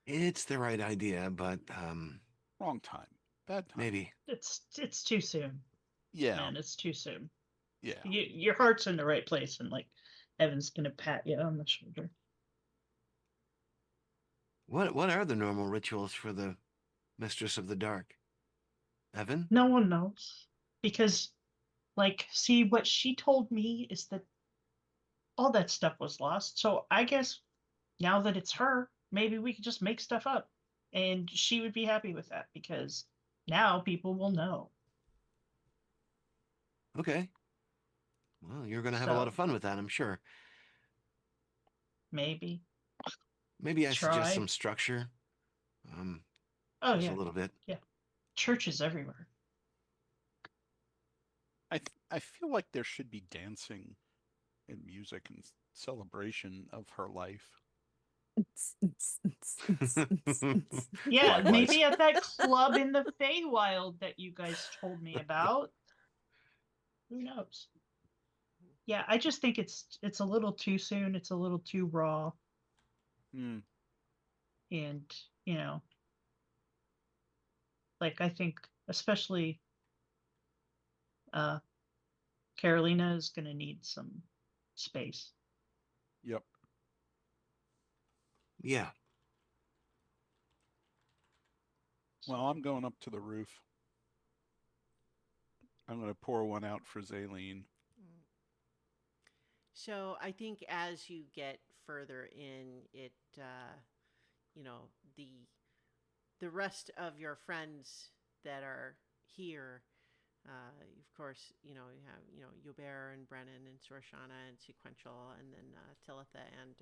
It's the right idea, but wrong time. Bad time. maybe. It's too soon, Yeah, man. It's too soon. yeah. Your heart's in the right place, and like Evan's gonna pat you on the shoulder. What are the normal rituals for the Mistress of the Dark? Evan? No one knows because, like, see what she told me is that all that stuff was lost. So I guess now that it's her, maybe we could just make stuff up, and she would be happy with that because now people will know. Okay. Well, you're gonna have a lot of So fun with that, I'm sure. maybe Maybe I suggest try. some structure. Um, Oh just a yeah, little bit. yeah. Churches everywhere. I feel like there should be dancing and music and celebration of her life. Yeah, Likewise. maybe at that club in the Feywild that you guys told me about. Who knows? Yeah, I just think it's a little too soon. It's a little too raw, Hmm. and you know, like I think especially uh Carolina is gonna need some space. Yep. Yeah. Well, I'm going up to the roof. I'm going to pour one out for Zaleen. So I think as you get further in, it you know the rest of your friends that are here. Of course, you have Yobert and Brennan and Sorshana and Sequential, and then Talitha and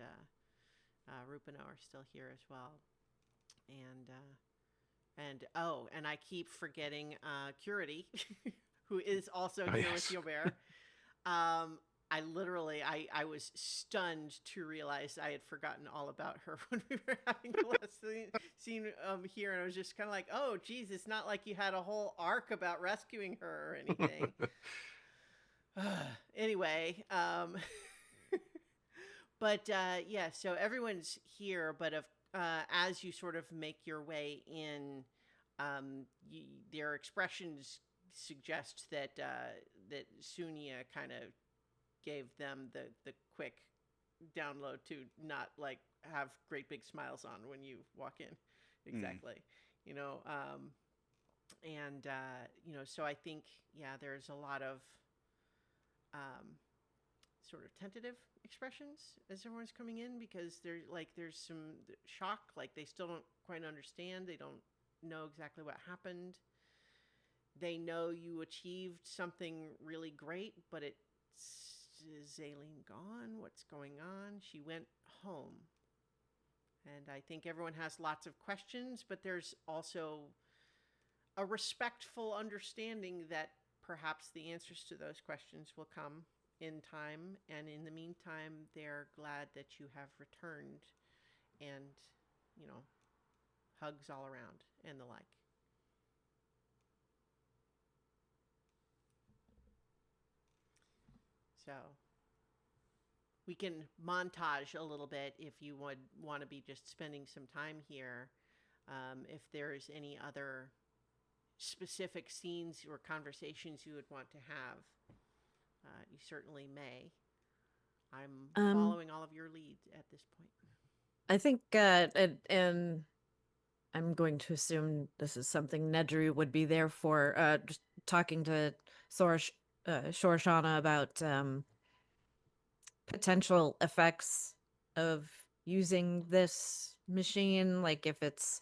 Rupino are still here as well. And oh, and I keep forgetting Curity. who is also Oh, here yes. with Yobert. I literally, I was stunned to realize I had forgotten all about her when we were having the last scene here, and I was just kind of like, oh, geez, it's not like you had a whole arc about rescuing her or anything. Anyway, but yeah, so everyone's here, but as you sort of make your way in, their expressions suggest that that Sunia kind of gave them the quick download to not like have great big smiles on when you walk in. Exactly. You know, and you know, so I think, yeah, there's a lot of sort of tentative expressions as everyone's coming in, because there's some shock, like they still don't quite understand, they don't know exactly what happened. They know you achieved something really great, but is Aileen gone? What's going on? She went home. And I think everyone has lots of questions, but there's also a respectful understanding that perhaps the answers to those questions will come in time. And in the meantime, they're glad that you have returned, and, you know, hugs all around and the like. So we can montage a little bit if you would want to be just spending some time here. If there's any other specific scenes or conversations you would want to have, you certainly may. I'm following all of your leads at this point. I think, and I'm going to assume this is something Nedry would be there for, just talking to Shorshana about potential effects of using this machine, like if it's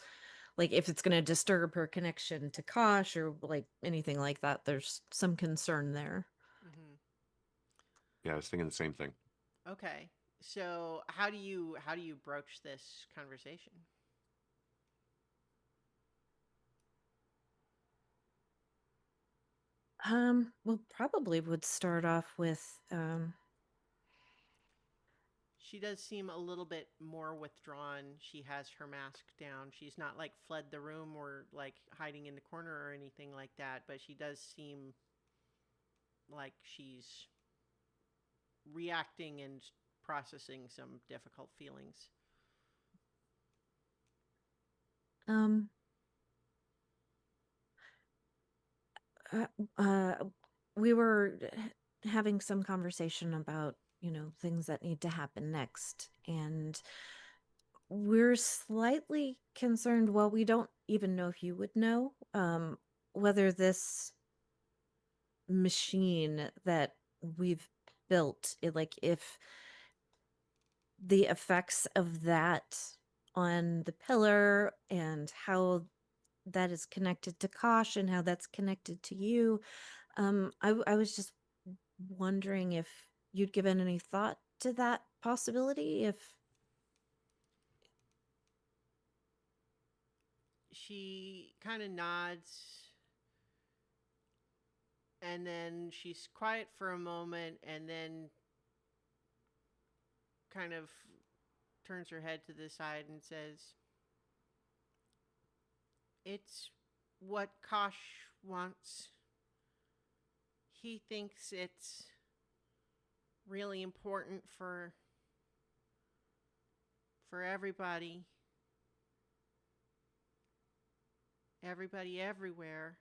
going to disturb her connection to Kosh or like anything like that. There's some concern there. Mm-hmm. Yeah, I was thinking the same thing. Okay, so how do you broach this conversation? Well, probably would start off with She does seem a little bit more withdrawn. She has her mask down. She's not like fled the room or like hiding in the corner or anything like that, but she does seem like she's reacting and processing some difficult feelings. We were having some conversation about, things that need to happen next, and we're slightly concerned. Well, we don't even know if you would know, whether this machine that we've built, if the effects of that on the pillar and how that is connected to Kosh and how that's connected to you. I was just wondering if you'd given any thought to that possibility. If She kind of nods, and then she's quiet for a moment, and then kind of turns her head to the side and says, "It's what Kosh wants. He thinks it's really important for everybody everywhere,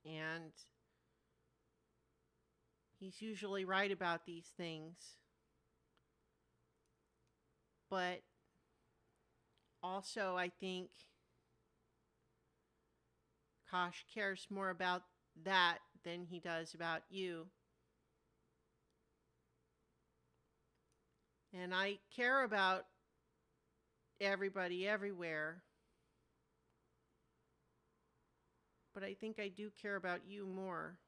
and he's usually right about these things, but also I think Kosh cares more about that than he does about you. And I care about everybody everywhere, but I think I do care about you more.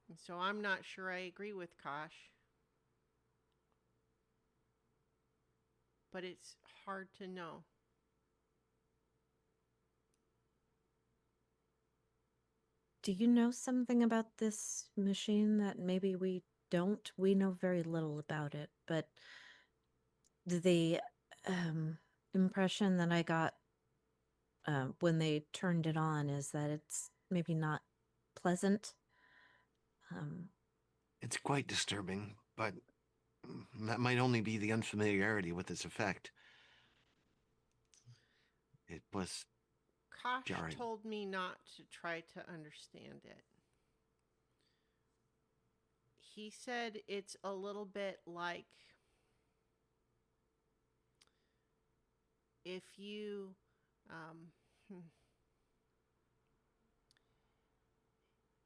And so I'm not sure I agree with Kosh, but it's hard to know." Do you know something about this machine that maybe we don't? We know very little about it, but the impression that I got when they turned it on is that it's maybe not pleasant. Um, It's quite disturbing, but that might only be the unfamiliarity with its effect. It was Kosh jarring. told me not to try to understand it. He said it's a little bit like if you um,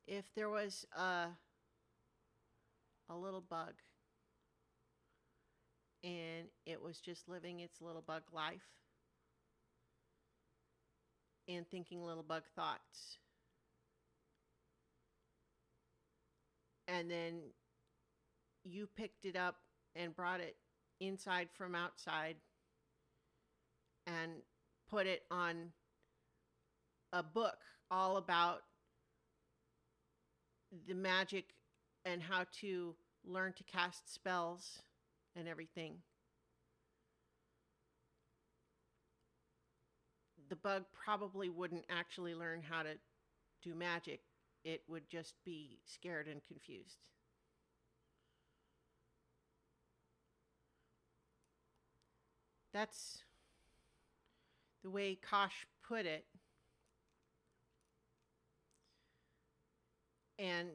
if there was a little bug and it was just living its little bug life and thinking little bug thoughts, and then you picked it up and brought it inside from outside and put it on a book all about the magic and how to learn to cast spells and everything. The bug probably wouldn't actually learn how to do magic. It would just be scared and confused. That's the way Kosh put it. And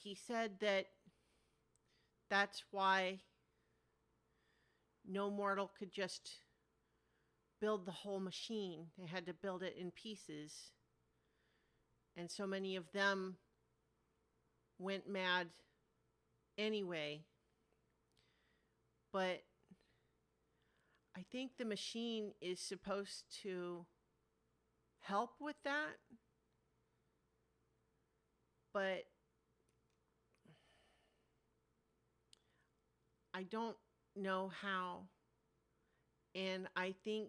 he said that that's why no mortal could just build the whole machine. They had to build it in pieces. And so many of them went mad anyway. But I think the machine is supposed to help with that. But I don't know how. And I think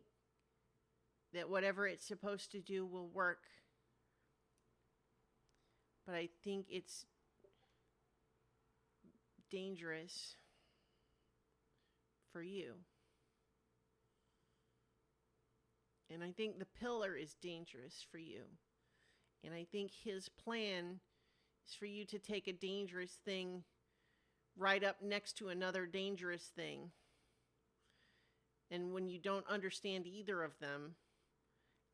that whatever it's supposed to do will work. But I think it's dangerous for you. And I think the pillar is dangerous for you. And I think his plan is for you to take a dangerous thing right up next to another dangerous thing. And when you don't understand either of them,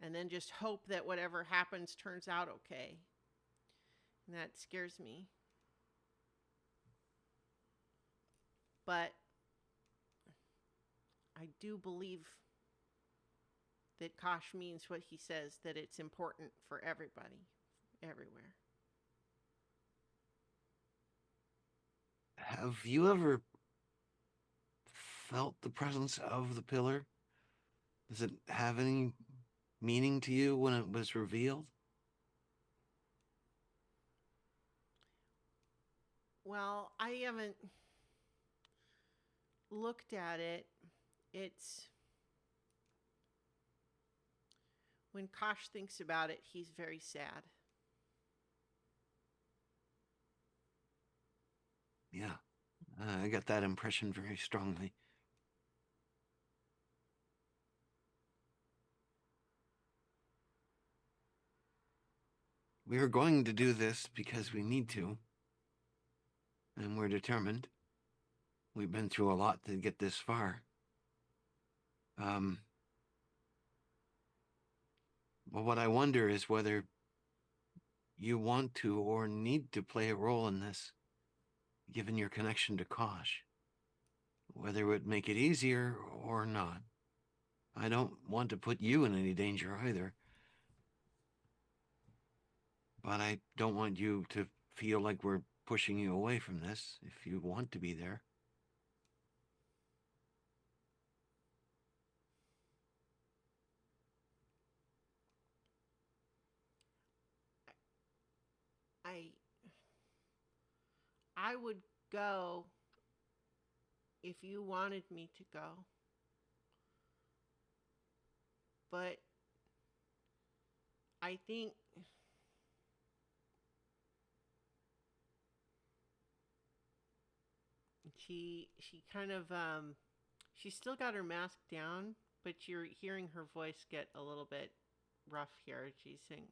and then just hope that whatever happens turns out okay. And that scares me. But I do believe that Kosh means what he says, that it's important for everybody, everywhere. Have you ever felt the presence of the pillar? Does it have any meaning to you when it was revealed? Well, I haven't looked at it. It's when Kosh thinks about it, he's very sad. Yeah, I got that impression very strongly. We are going to do this because we need to, and we're determined. We've been through a lot to get this far. Well, what I wonder is whether you want to or need to play a role in this, given your connection to Kosh. Whether it would make it easier or not. I don't want to put you in any danger either. But I don't want you to feel like we're pushing you away from this if you want to be there. I would go if you wanted me to go. But I think She kind of she's still got her mask down, but you're hearing her voice get a little bit rough here. She's saying,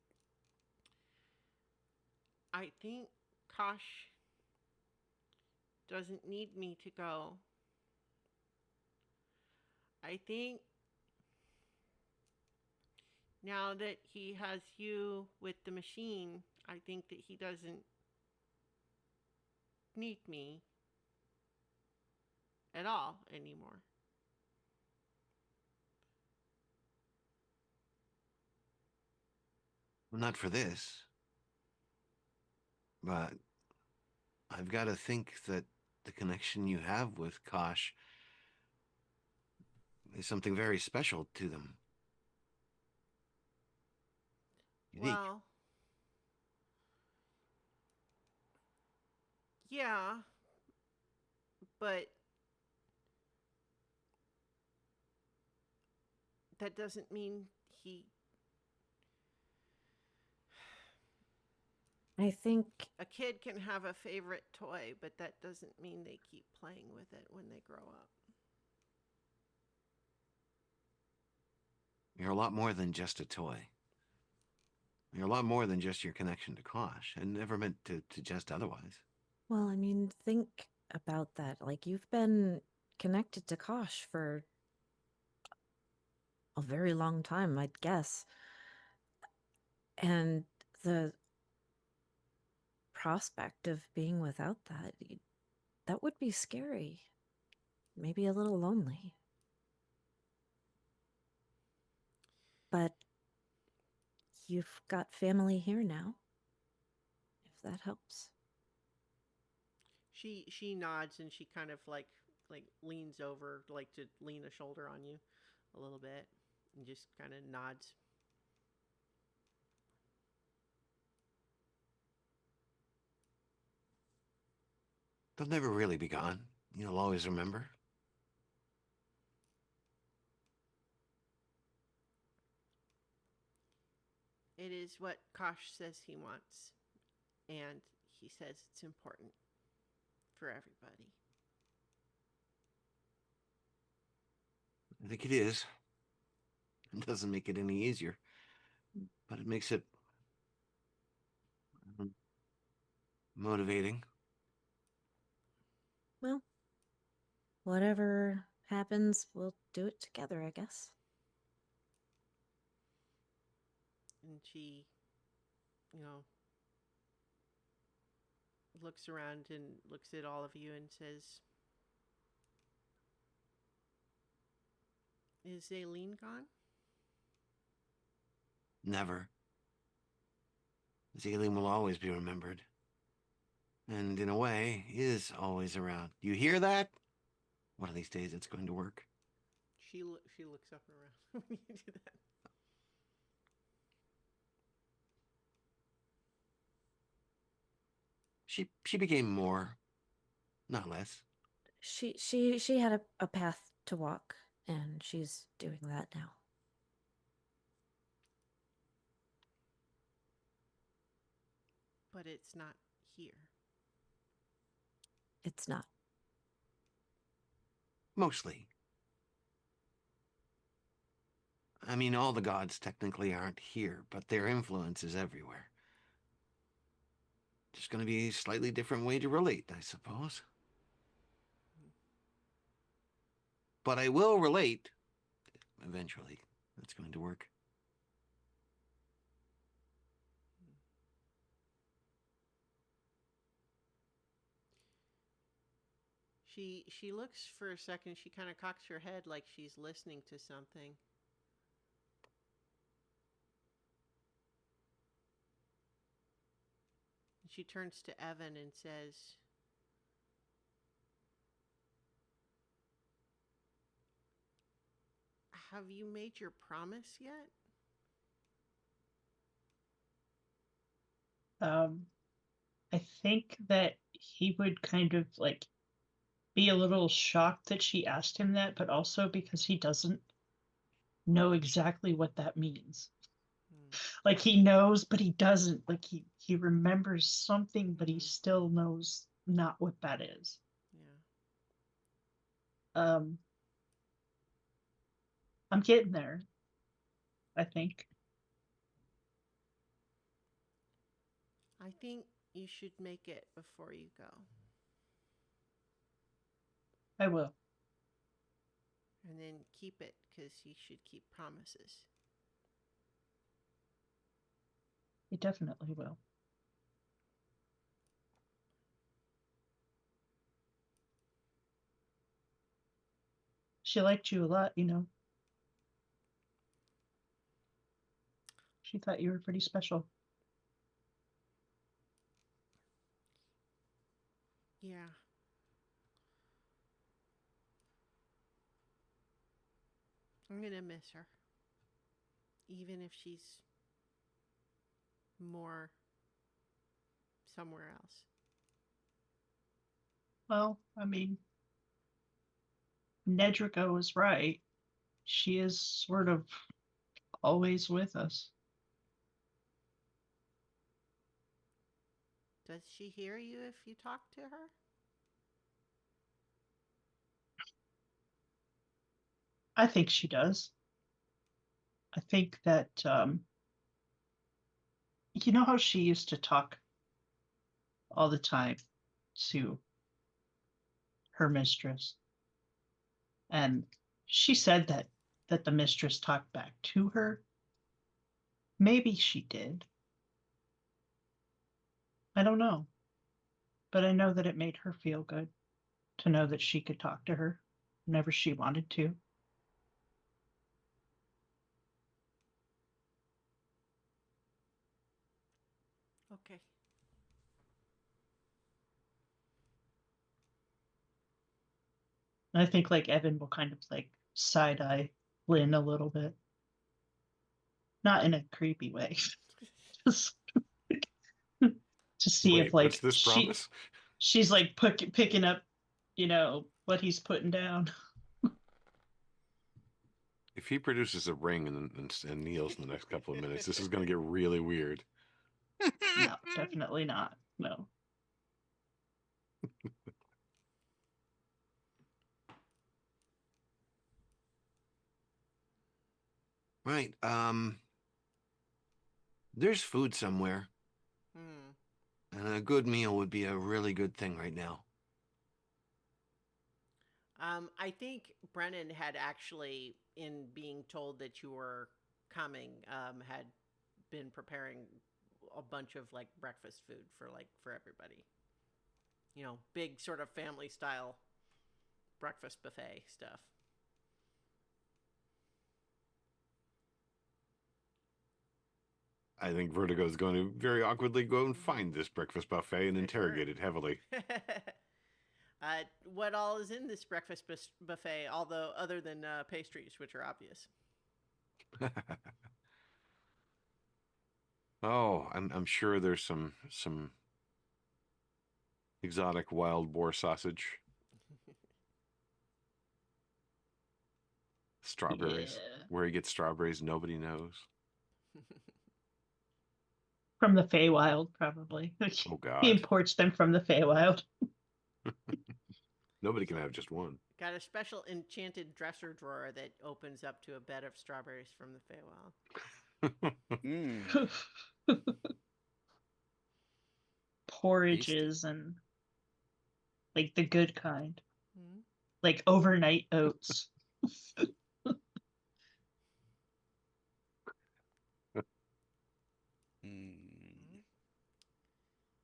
"I think Kosh doesn't need me to go. I think now that he has you with the machine, I think that he doesn't need me at all anymore." Well, not for this, but I've got to think that the connection you have with Kosh is something very special to them. Unique. Well, yeah, but that doesn't mean he. I think A kid can have a favorite toy, but that doesn't mean they keep playing with it when they grow up. You're a lot more than just a toy. You're a lot more than just your connection to Kosh, and never meant to suggest otherwise. Well, I mean, think about that. Like, you've been connected to Kosh for a very long time, I'd guess. And the prospect of being without that, that would be scary. Maybe a little lonely. But you've got family here now, if that helps. She nods and she kind of like leans over, like to lean a shoulder on you a little bit, and just kind of nods. They'll never really be gone. You'll always remember. It is what Kosh says he wants, and he says it's important for everybody. I think it is. It doesn't make it any easier, but it makes it motivating. Well, whatever happens, we'll do it together, I guess. And she, you know, looks around and looks at all of you and says, "Is Aileen gone?" Never. Zealing will always be remembered. And in a way, is always around. You hear that? One of these days it's going to work. She looks up and around when you do that. She became more, not less. She had a path to walk, and she's doing that now. But it's not here. It's not. Mostly. I mean, all the gods technically aren't here, but their influence is everywhere. Just going to be a slightly different way to relate, I suppose. But I will relate. Eventually, that's going to work. She looks for a second. She kind of cocks her head like she's listening to something. She turns to Evan and says, "Have you made your promise yet?" I think that he would kind of like be a little shocked that she asked him that, but also because he doesn't know exactly what that means. Like he knows, but he doesn't. Like he remembers something, but he still knows not what that is. Yeah. I'm getting there, I think. I think you should make it before you go. I will. And then keep it, because you should keep promises. I definitely will. She liked you a lot, you know. She thought you were pretty special. Yeah. I'm going to miss her. Even if she's more somewhere else. Well, I mean, Nedrico was right. She is sort of always with us. Does she hear you if you talk to her? I think she does. I think that, you know how she used to talk all the time to her mistress? And she said that the mistress talked back to her. Maybe she did. I don't know. But I know that it made her feel good to know that she could talk to her whenever she wanted to. Okay. And I think like Evan will kind of like side eye Lynn a little bit. Not in a creepy way. Just to see if Wait, what's like this promise? she's like picking up, you know, what he's putting down. If he produces a ring and kneels in the next couple of minutes, this is going to get really weird. No, definitely not. No. Right. There's food somewhere, Hmm. and a good meal would be a really good thing right now. I think Brennan had actually, in being told that you were coming, had been preparing a bunch of like breakfast food for everybody. You know, big sort of family style breakfast buffet stuff. I think Vertigo is going to very awkwardly go and find this breakfast buffet and interrogate it heavily. What all is in this breakfast buffet, although other than pastries, which are obvious? Oh, I'm sure there's some exotic wild boar sausage, strawberries. Yeah. Where he gets strawberries, nobody knows. From the Feywild, probably. Oh He God, imports them from the Feywild. nobody can have just one. Got a special enchanted dresser drawer that opens up to a bed of strawberries from the Feywild. Mm, Porridges and like the good kind. Hmm? Like overnight oats. mm.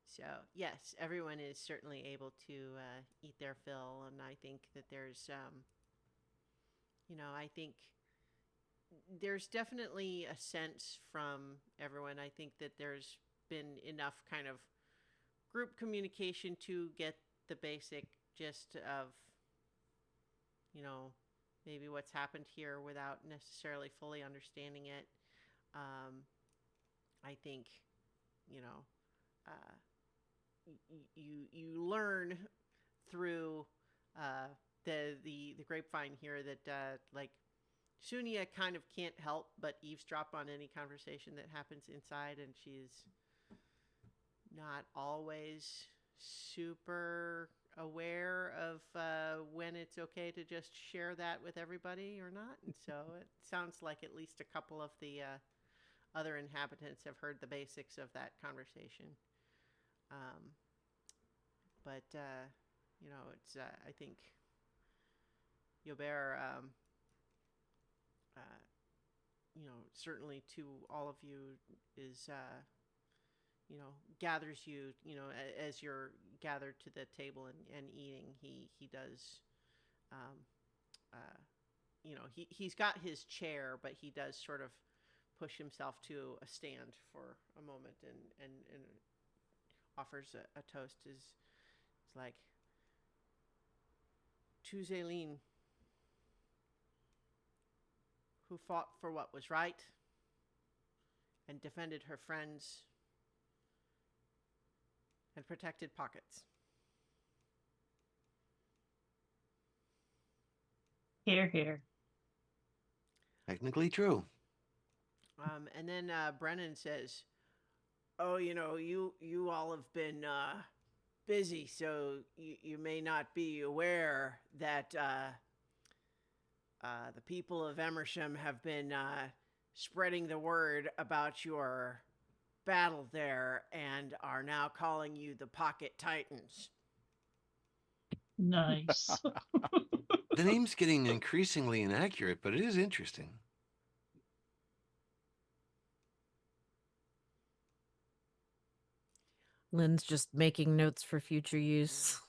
So, yes, everyone is certainly able to eat their fill. And I think that I think there's definitely a sense from everyone. I think that there's been enough kind of group communication to get the basic gist of, you know, maybe what's happened here without necessarily fully understanding it. Um, I think, you know, uh, you learn through the grapevine here that like Sunia kind of can't help but eavesdrop on any conversation that happens inside, and she's not always super aware of when it's okay to just share that with everybody or not. And so it sounds like at least a couple of the other inhabitants have heard the basics of that conversation. But it's I think Yobert, certainly to all of you is gathers you, as you're gathered to the table and eating. He does, he's got his chair, but he does sort of push himself to a stand for a moment and offers a toast. It's like, to Zaylene, who fought for what was right and defended her friends and protected pockets. Here, here. Technically true. And then Brennan says, "Oh, you all have been busy, so you may not be aware that the people of Emersham have been spreading the word about your battle there and are now calling you the Pocket Titans." Nice. The name's getting increasingly inaccurate, but it is interesting. Lynn's just making notes for future use.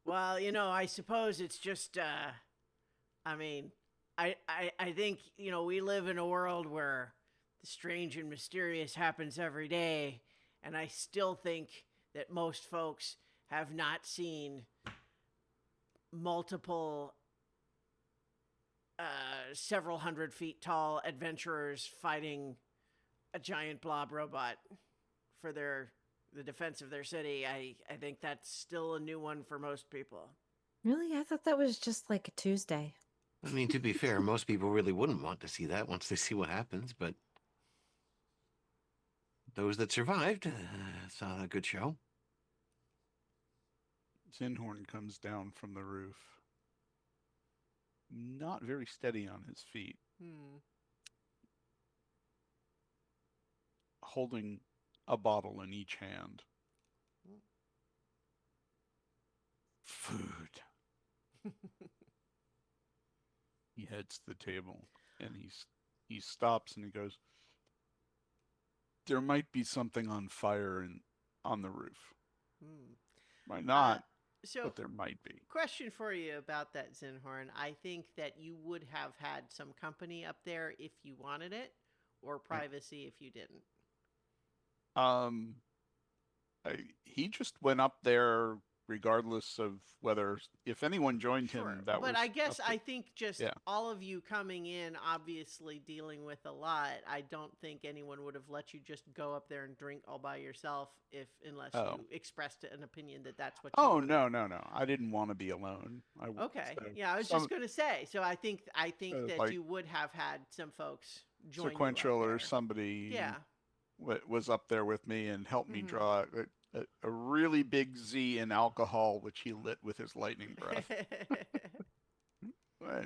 Well, I suppose it's just, I mean, I think, we live in a world where the strange and mysterious happens every day, and I still think that most folks have not seen multiple, several 100 feet tall adventurers fighting a giant blob robot for the defense of their city. I think that's still a new one for most people. Really? I thought that was just like a Tuesday. I mean, to be fair, most people really wouldn't want to see that once they see what happens, but those that survived saw a good show. Zinhorn comes down from the roof, not very steady on his feet, holding a bottle in each hand. Food. He heads to the table and he stops and he goes, "There might be something on fire on the roof. Might not, but there might be." Question for you about that, Zinhorn. I think that you would have had some company up there if you wanted it, or privacy if you didn't. He just went up there regardless of if anyone joined him. But I guess I think just all of you coming in, obviously dealing with a lot. I don't think anyone would have let you just go up there and drink all by yourself unless you expressed an opinion that that's what. Oh, no! I didn't want to be alone. Okay, I was just going to say. So I think that like, you would have had some folks join Sequential you up there. Or somebody. Was up there with me and helped me draw a really big Z in alcohol, which he lit with his lightning breath.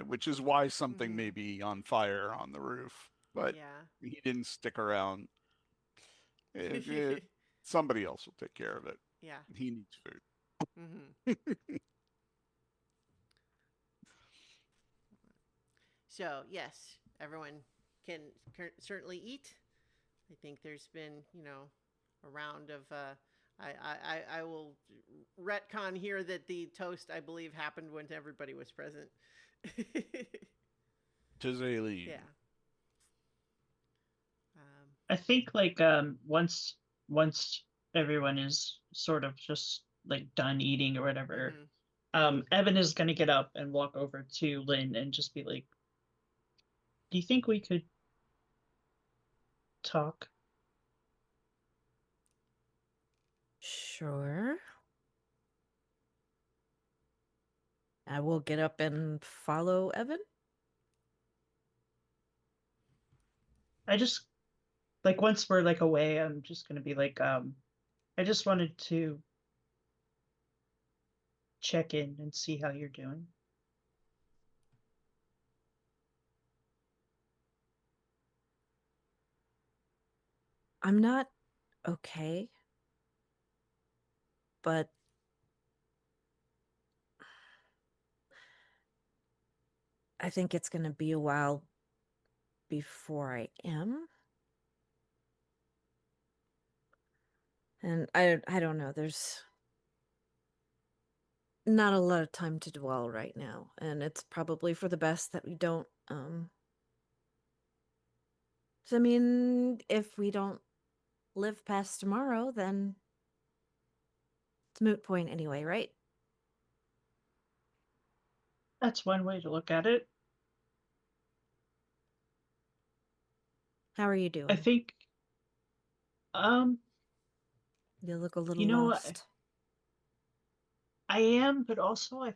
Which is why something may be on fire on the roof. But he didn't stick around. Somebody else will take care of it. Yeah. He needs food. So, yes, everyone can certainly eat. I think there's been, a round of, I will retcon here that the toast, I believe, happened when everybody was present. To Zaylene. Yeah. I think once everyone is sort of just like done eating or whatever, Evan is going to get up and walk over to Lynn and just be like, "Do you think we could talk?" Sure. I will get up and follow Evan. I just once we're away, I'm just gonna be like, I just wanted to check in and see how you're doing. I'm not okay, but I think it's going to be a while before I am. And I don't know, there's not a lot of time to dwell right now, and it's probably for the best that we don't so I mean, if we don't live past tomorrow, then it's a moot point anyway, right? That's one way to look at it. How are you I doing? think, You look a little you know, lost. I am, but also I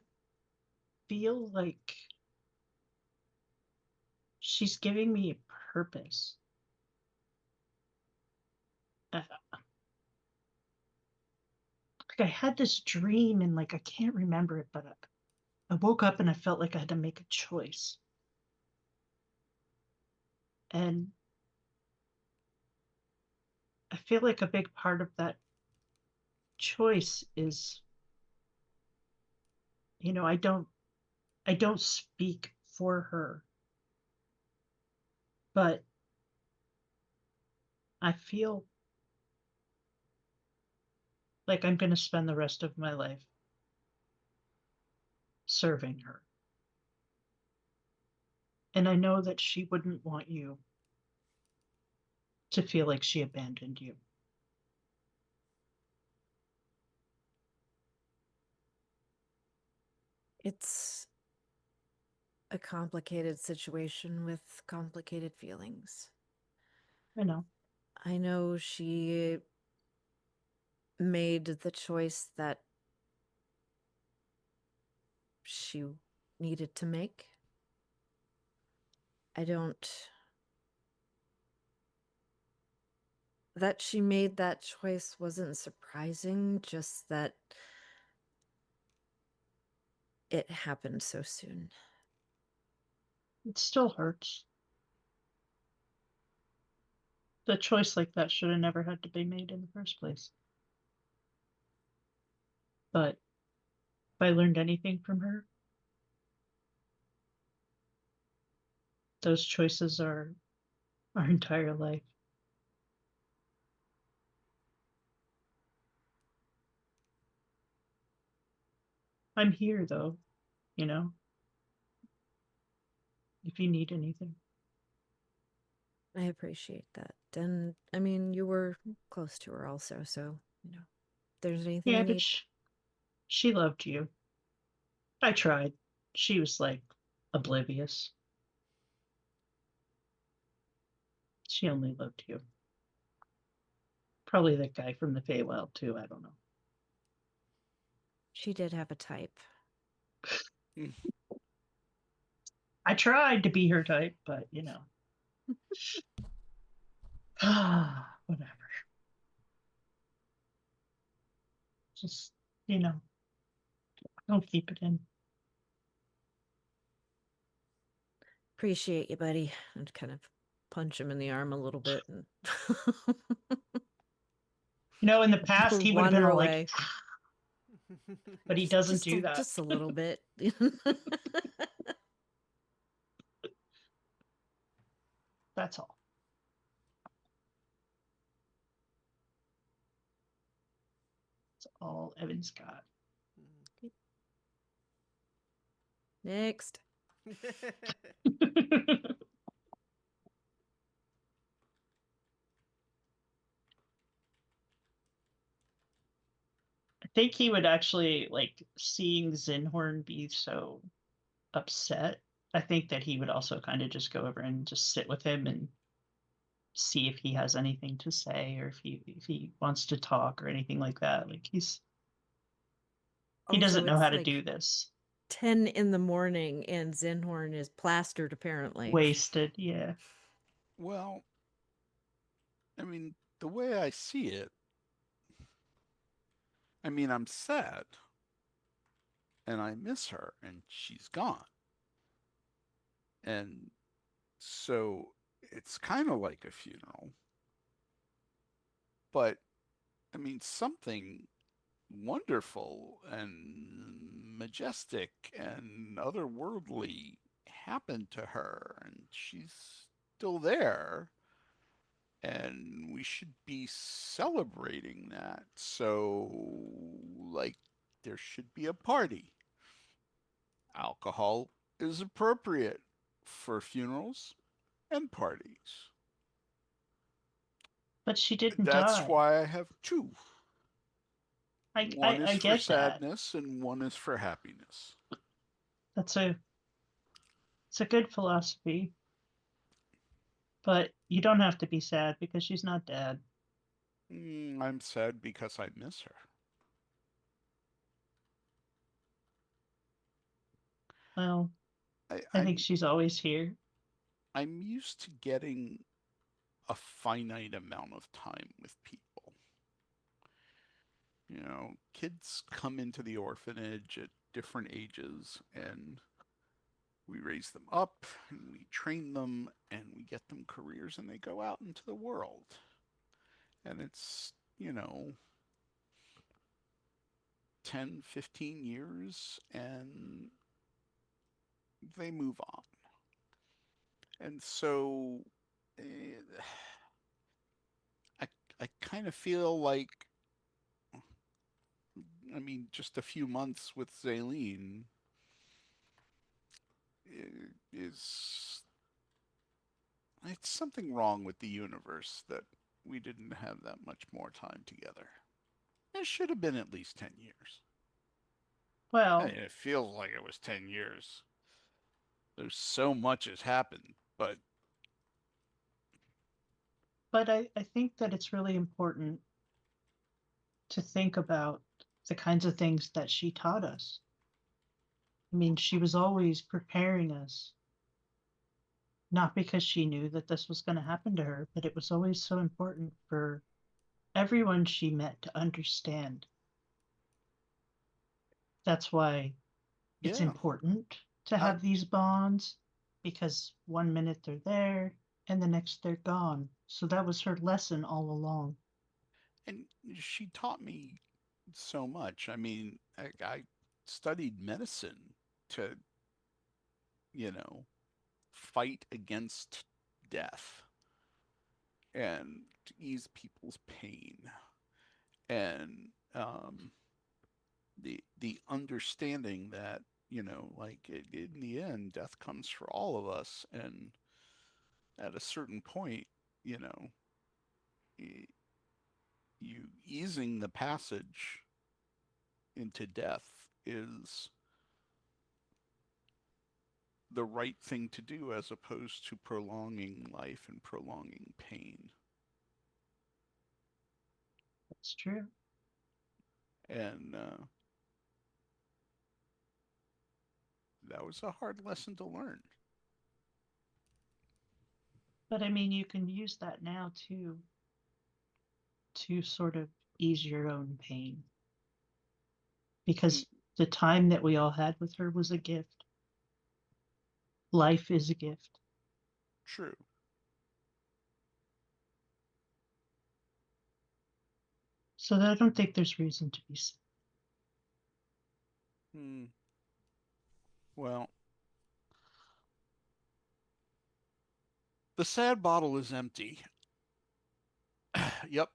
feel like she's giving me a purpose. Like I had this dream and like I can't remember it, but I woke up and I felt like I had to make a choice. And I feel like a big part of that choice is, you know, I don't speak for her, but I feel like I'm going to spend the rest of my life serving her. And I know that she wouldn't want you to feel like she abandoned you. It's a complicated situation with complicated feelings. I know. I know she made the choice that she needed to make. I don't. That she made that choice wasn't surprising, just that it happened so soon. It still hurts. The choice like that should have never had to be made in the first place. But if I learned anything from her, those choices are our entire life. I'm here though, you know, if you need anything. I appreciate that. And I mean, you were close to her also, so, you know, if there's anything Yeah, you but need. she loved you. I tried. She was like oblivious. She only loved you. Probably that guy from the Feywild too. I don't know. She did have a type. I tried to be her type, but you know. Whatever. Just, you know, don't keep it in. Appreciate you, buddy. I'd kind of punch him in the arm a little bit and You know, in the past he would have been wander all away. like, but he doesn't do that. Just a little bit. That's all. That's all Evan's got. Next. I think he would actually like seeing Zinhorn be so upset. I think that he would also kind of just go over and just sit with him and see if he has anything to say or if he wants to talk or anything like that. Like he Also, doesn't know how it's to like do this. 10 in the morning and Zinhorn is plastered apparently. Wasted, yeah. Well, I mean, the way I see it, I mean, I'm sad. and I miss her, and she's gone. And so it's kind of like a funeral, but I mean, something wonderful and majestic and otherworldly happened to her, and she's still there, and we should be celebrating that. So, like, there should be a party. Alcohol is appropriate for funerals and parties. But she didn't That's die. why I have two. One is I for get that. sadness and one is for happiness. It's a good philosophy. But you don't have to be sad because she's not dead. I'm sad because I miss her. Well, I think she's always here. I'm used to getting a finite amount of time with people. You know, kids come into the orphanage at different ages, and we raise them up and we train them and we get them careers, and they go out into the world. And it's, 10, 15 years, and they move on. And so I kind of feel like, just a few months with Zaylene is, it's something wrong with the universe that we didn't have that much more time together. It should have been at least 10 years. Well, it feels like it was 10 years. There's so much has happened, but I think that it's really important to think about the kinds of things that she taught us. I mean, she was always preparing us, not because she knew that this was going to happen to her, but it was always so important for everyone she met to understand. That's why it's important to have these bonds, because one minute they're there and the next they're gone. So that was her lesson all along. And she taught me so much. I mean, I studied medicine to, fight against death and to ease people's pain. And the understanding that, like in the end, death comes for all of us. And at a certain point, you easing the passage into death is the right thing to do, as opposed to prolonging life and prolonging pain. That's true. And that was a hard lesson to learn. But I mean, you can use that now too, to sort of ease your own pain. Because the time that we all had with her was a gift. Life is a gift. True. So I don't think there's reason to be sad. Well, the sad bottle is empty. Yep,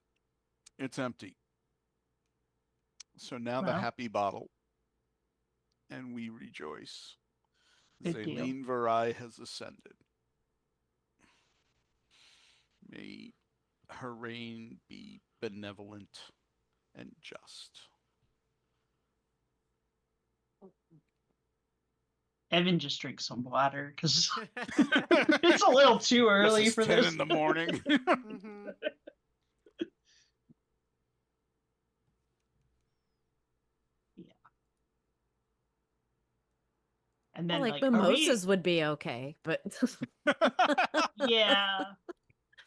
it's empty. So now the happy bottle, and we rejoice. Zaylene Varai has ascended. May her reign be benevolent and just. Evan just drinks some water because it's a little too early for 10 this. in the morning. Mm-hmm. Yeah. And then, like mimosas would be okay, but yeah,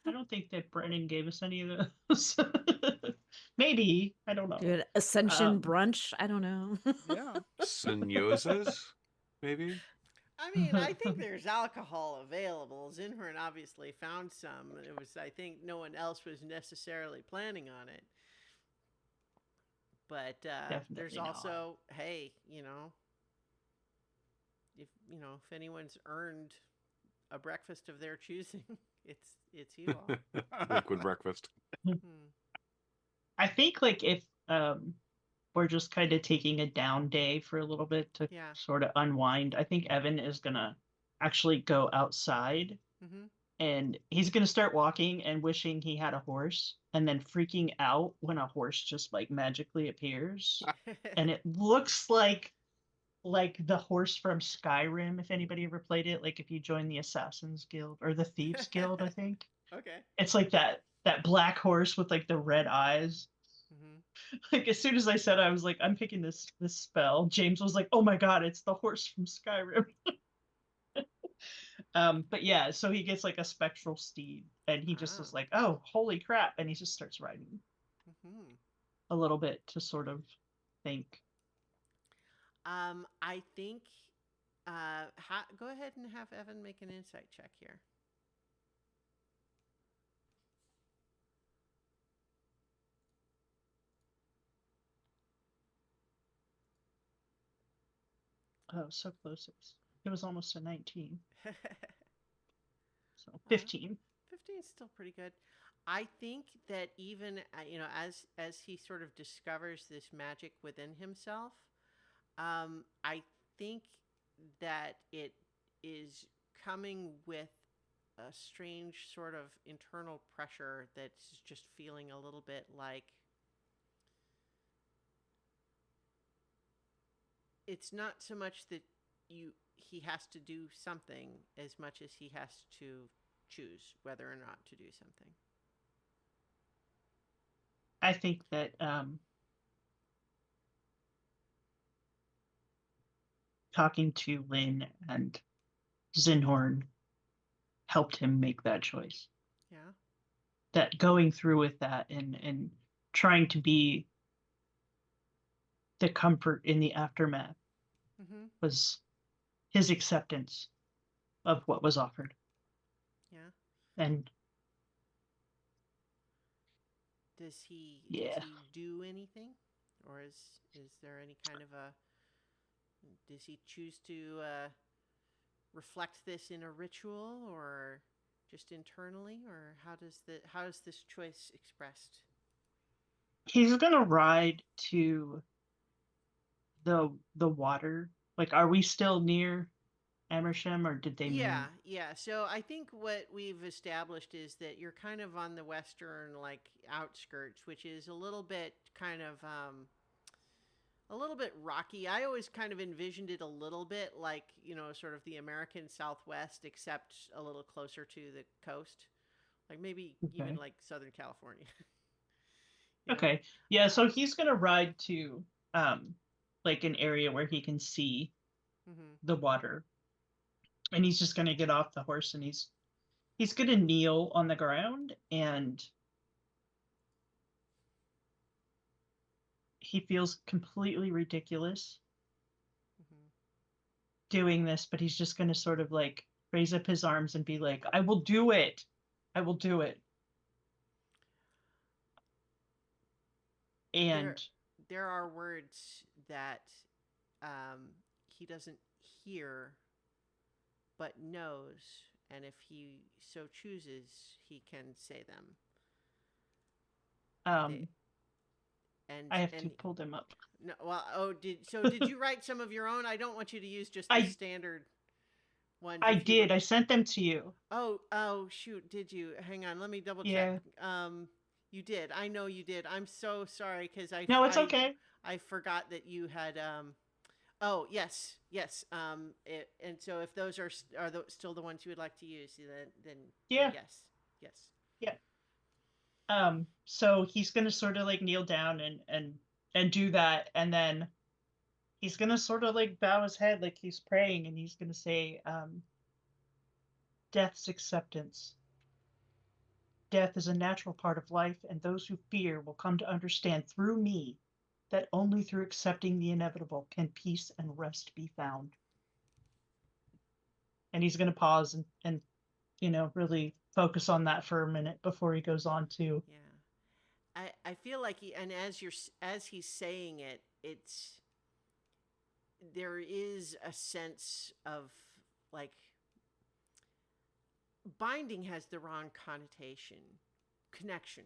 I don't think that Brennan gave us any of those. Maybe. I don't know. Dude, Ascension Um, brunch. I don't know. Yeah. Senyosas, maybe. I mean, I think there's alcohol available. Zinhorn obviously found some. It was, I think, no one else was necessarily planning on it. But there's Definitely not. also, hey, if anyone's earned a breakfast of their choosing, it's you all. Liquid breakfast. Hmm. I think like if we're just kind of taking a down day for a little bit to Yeah. sort of unwind, I think Evan is gonna actually go outside Mm-hmm. and he's gonna start walking and wishing he had a horse and then freaking out when a horse just like magically appears. And it looks like the horse from Skyrim, if anybody ever played it, like if you join the Assassin's Guild or the Thieves Guild, I think. Okay. It's like that black horse with like the red eyes. Mm-hmm. Like as soon as I said I was like, I'm picking this spell, James was like, oh my god, it's the horse from Skyrim. But yeah, so he gets like a spectral steed and he just Ah. is like, oh, holy crap, and he just starts riding Mm-hmm. a little bit to sort of think. I think. Go ahead and have Evan make an insight check here. Oh, so close. It was almost a 19. So Uh, 15. 15 is still pretty good. I think that even as he sort of discovers this magic within himself, I think that it is coming with a strange sort of internal pressure that's just feeling a little bit like it's not so much that he has to do something as much as he has to choose whether or not to do something. I think that talking to Lynn and Zinhorn helped him make that choice. Yeah. That going through with that and trying to be the comfort in the aftermath Mm-hmm. was his acceptance of what was offered. Yeah. And Does he yeah, do anything, or is there any kind of a? Does he choose to reflect this in a ritual, or just internally, or how is this choice expressed? he's gonna ride to the water. Like, are we still near Amersham, or did they Yeah, move? yeah. So I think what we've established is that you're kind of on the western like outskirts, which is a little bit kind of a little bit rocky. I always kind of envisioned it a little bit like, sort of the American Southwest, except a little closer to the coast. Like maybe even Okay. like Southern California. Okay. Yeah, so he's gonna ride to like an area where he can see Mm-hmm. the water. And he's just gonna get off the horse and he's gonna kneel on the ground and he feels completely ridiculous Mm-hmm. doing this, but he's just gonna sort of like raise up his arms and be like, I will do it. I will do it. There, And there are words that he doesn't hear but knows, and if he so chooses, he can say them. They, um and I have to and pull them up. no, well, did you write some of your own? I don't want you to use just the I standard ones. I If you did. I sent them to you. oh shoot, did you? Hang on, let me double check. Yeah. You did. I know you did. I'm so sorry because No, it's okay. I forgot that you had Oh yes, yes. And so if those are still the ones you would like to use, then Yeah. yes, yes. Yeah. So he's gonna sort of like kneel down and do that, and then he's gonna sort of like bow his head like he's praying, and he's gonna say, death's acceptance. death is a natural part of life, and those who fear will come to understand through me that only through accepting the inevitable can peace and rest be found. And he's going to pause and really focus on that for a minute before he goes on to. Yeah. I feel like and as he's saying it, there is a sense of like binding has the wrong connotation. Connection.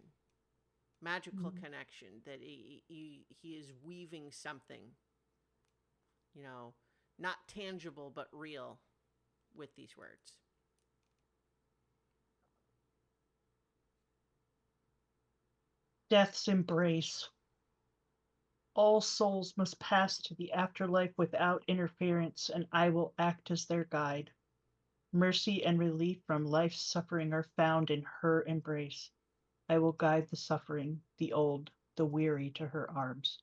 Magical connection, that he is weaving something, not tangible but real with these words. Death's embrace. All souls must pass to the afterlife without interference, and I will act as their guide. Mercy and relief from life's suffering are found in her embrace. I will guide the suffering, the old, the weary to her arms.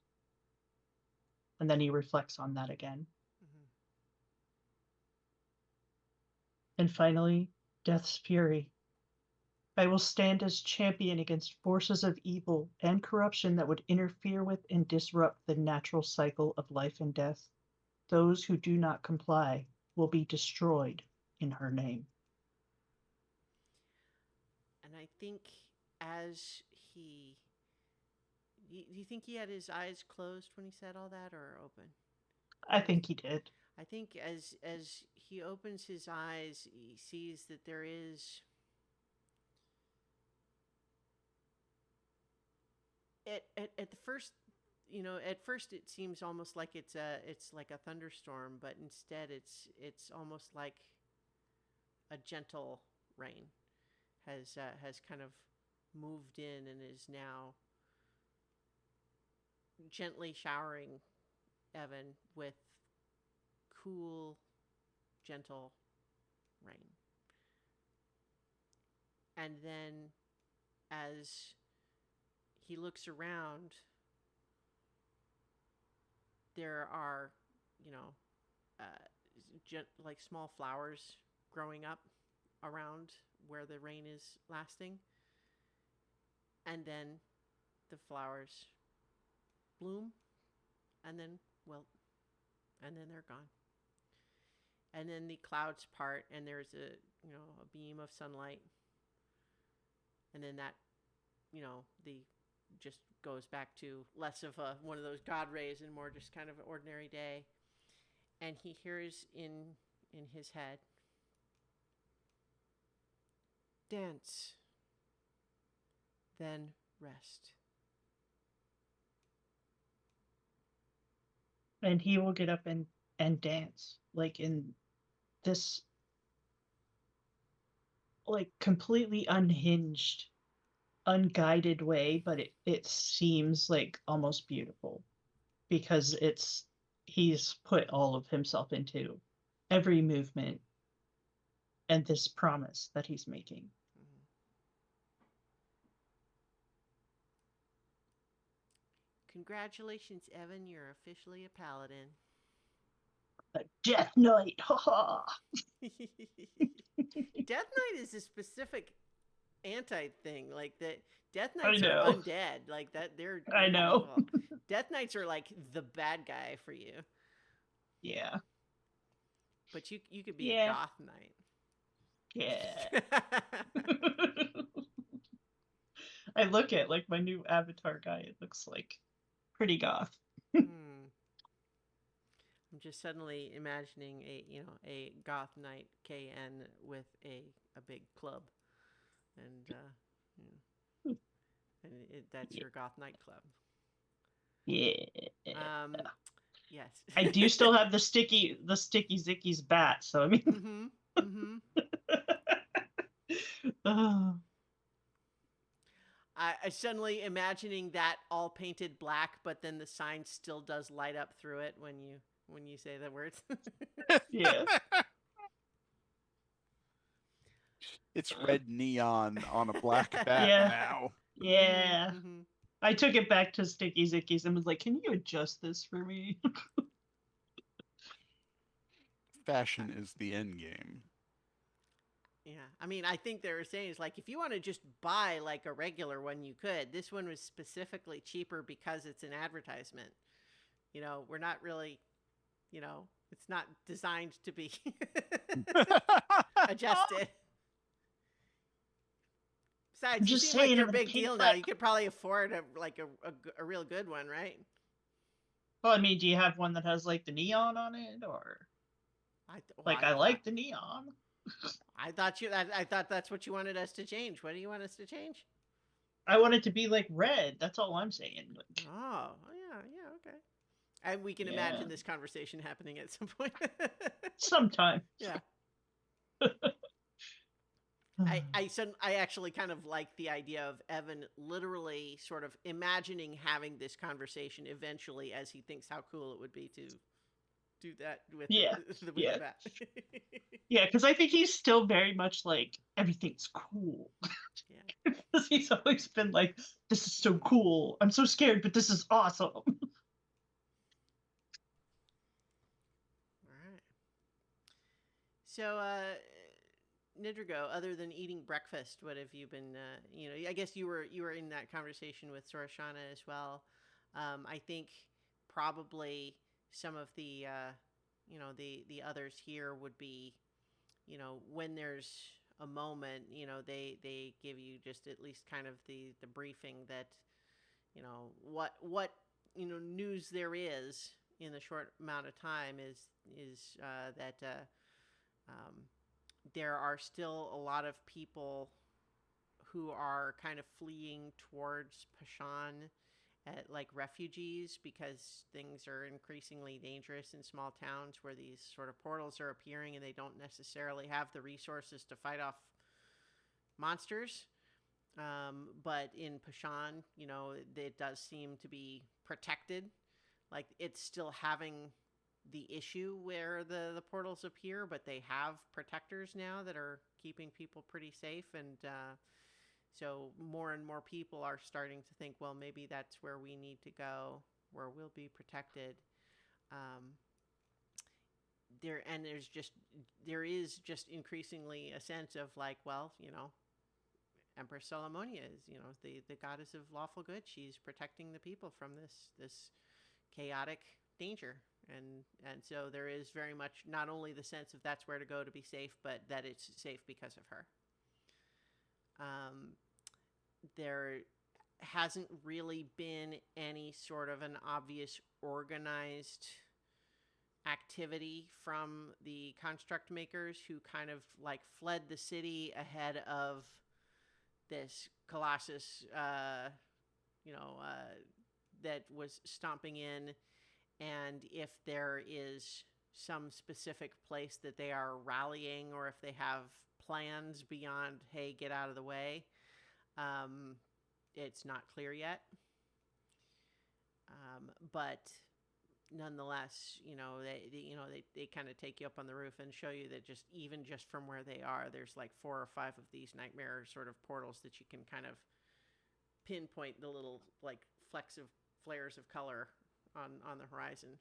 And then he reflects on that again. Mm-hmm. And finally, death's fury. I will stand as champion against forces of evil and corruption that would interfere with and disrupt the natural cycle of life and death. Those who do not comply will be destroyed in her name. And I think as he... Do you think he had his eyes closed when he said all that, or open? I think he did. I think as he opens his eyes, he sees that there is... At the first, at first it seems almost like it's like a thunderstorm, but instead it's almost like a gentle rain has kind of moved in and is now gently showering Evan with cool, gentle rain. And then as he looks around, there are, like small flowers growing up around where the rain is lasting. And then the flowers bloom and then wilt, and then they're gone. And then the clouds part and there's a beam of sunlight. And then that, the just goes back to less of one of those God rays and more just kind of an ordinary day. And he hears in his head, dance, then rest. And he will get up and dance, like in this like completely unhinged, unguided way, but it seems like almost beautiful because he's put all of himself into every movement and this promise that he's making. Congratulations, Evan, you're officially a paladin. A death knight, haha. Death Knight is a specific anti-thing, like that. Death Knights are undead, like that. They're I know. evil. Death Knights are like the bad guy for you. Yeah. But you could be a goth knight. Yeah. I look at like my new avatar guy. It looks like pretty goth. I'm just suddenly imagining a goth knight KN with a big club, and that's your goth night club. Yeah. Yes. I do still have the sticky Zicky's bat, so I mean. I suddenly imagining that all painted black, but then the sign still does light up through it when you say the words. Yeah. It's red neon on a black bat now. Yeah. I took it back to Sticky Zicky's and was like, can you adjust this for me? Fashion is the end game. Yeah. I mean, I think they were saying is like if you want to just buy like a regular one, you could. This one was specifically cheaper because it's an advertisement. We're not really, it's not designed to be adjusted. Besides, I'm you just seem like saying, you're a I'm a big pink deal now. lip. You could probably afford a real good one, right? Well, I mean, do you have one that has like the neon on it, or Well, I like the neon? I thought that's what you wanted us to change. What do you want us to change? I want it to be like red. That's all I'm saying. Like, Oh, yeah, okay. And we can Yeah. imagine this conversation happening at some point. sometime. Yeah. I actually kind of like the idea of Evan literally sort of imagining having this conversation eventually as he thinks how cool it would be to do that with Yeah, the yeah. bat. Yeah, because I think he's still very much like everything's cool. Yeah. Because he's always been like, "This is so cool. I'm so scared, but this is awesome." All right. So, Nidrigo, other than eating breakfast, what have you been? I guess you were in that conversation with Sorashana as well. I think probably some of the the others here would be, when there's a moment, they give you just at least kind of the briefing that, what news there is in the short amount of time is that there are still a lot of people who are kind of fleeing towards Pashan like refugees because things are increasingly dangerous in small towns where these sort of portals are appearing and they don't necessarily have the resources to fight off monsters. But in Pashan, it does seem to be protected. Like it's still having the issue where the portals appear, but they have protectors now that are keeping people pretty safe. And so more and more people are starting to think, well, maybe that's where we need to go, where we'll be protected. There is just increasingly a sense of like, well, Empress Solomonia is, the goddess of lawful good. She's protecting the people from this chaotic danger. And so there is very much not only the sense of that's where to go to be safe, but that it's safe because of her. There hasn't really been any sort of an obvious organized activity from the construct makers who kind of like fled the city ahead of this Colossus, that was stomping in. And if there is some specific place that they are rallying or if they have plans beyond, hey, get out of the way, it's not clear yet. But nonetheless, they kind of take you up on the roof and show you that even just from where they are, there's like 4 or 5 of these nightmare sort of portals that you can kind of pinpoint the little like flecks of flares of color on the horizon.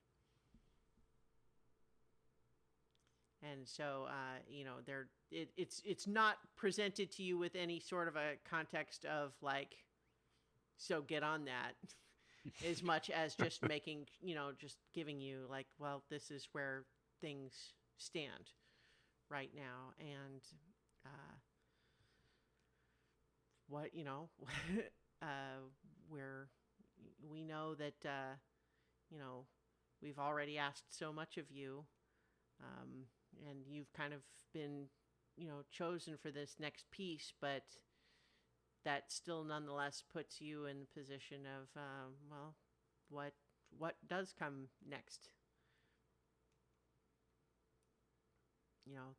And so, it's not presented to you with any sort of a context of like, so get on that, as much as just making, just giving you like, well, this is where things stand right now. And where we know that, we've already asked so much of you, and you've kind of been, chosen for this next piece, but that still nonetheless puts you in the position of, well, what does come next?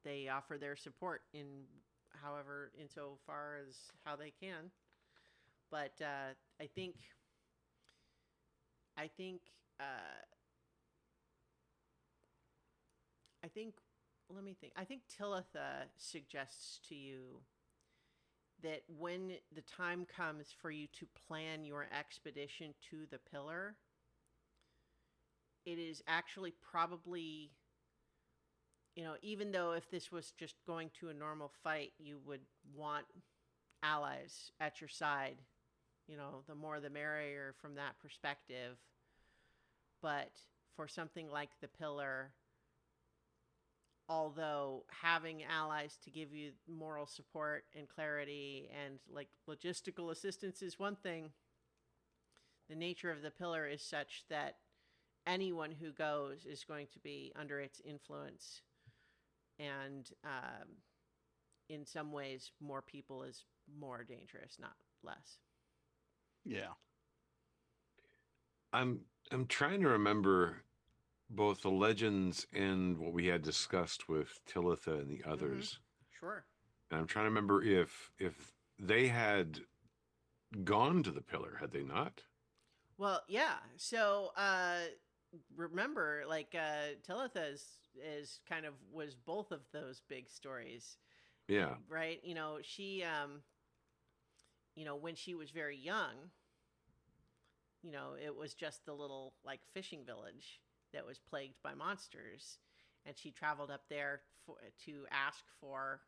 They offer their support insofar as how they can. But I think let me think. I think Tillitha suggests to you that when the time comes for you to plan your expedition to the pillar, it is actually probably even though if this was just going to a normal fight, you would want allies at your side. The more the merrier from that perspective. But for something like the pillar, although having allies to give you moral support and clarity and like logistical assistance is one thing, the nature of the pillar is such that anyone who goes is going to be under its influence. And in some ways, more people is more dangerous, not less. Yeah. I'm trying to remember both the legends and what we had discussed with Talitha and the others. Sure. And I'm trying to remember if they had gone to the pillar, had they not? Well, yeah. So remember, like Talitha is kind of was both of those big stories. Yeah. Right. She when she was very young, it was just the little like fishing village that was plagued by monsters, and she traveled up there to ask for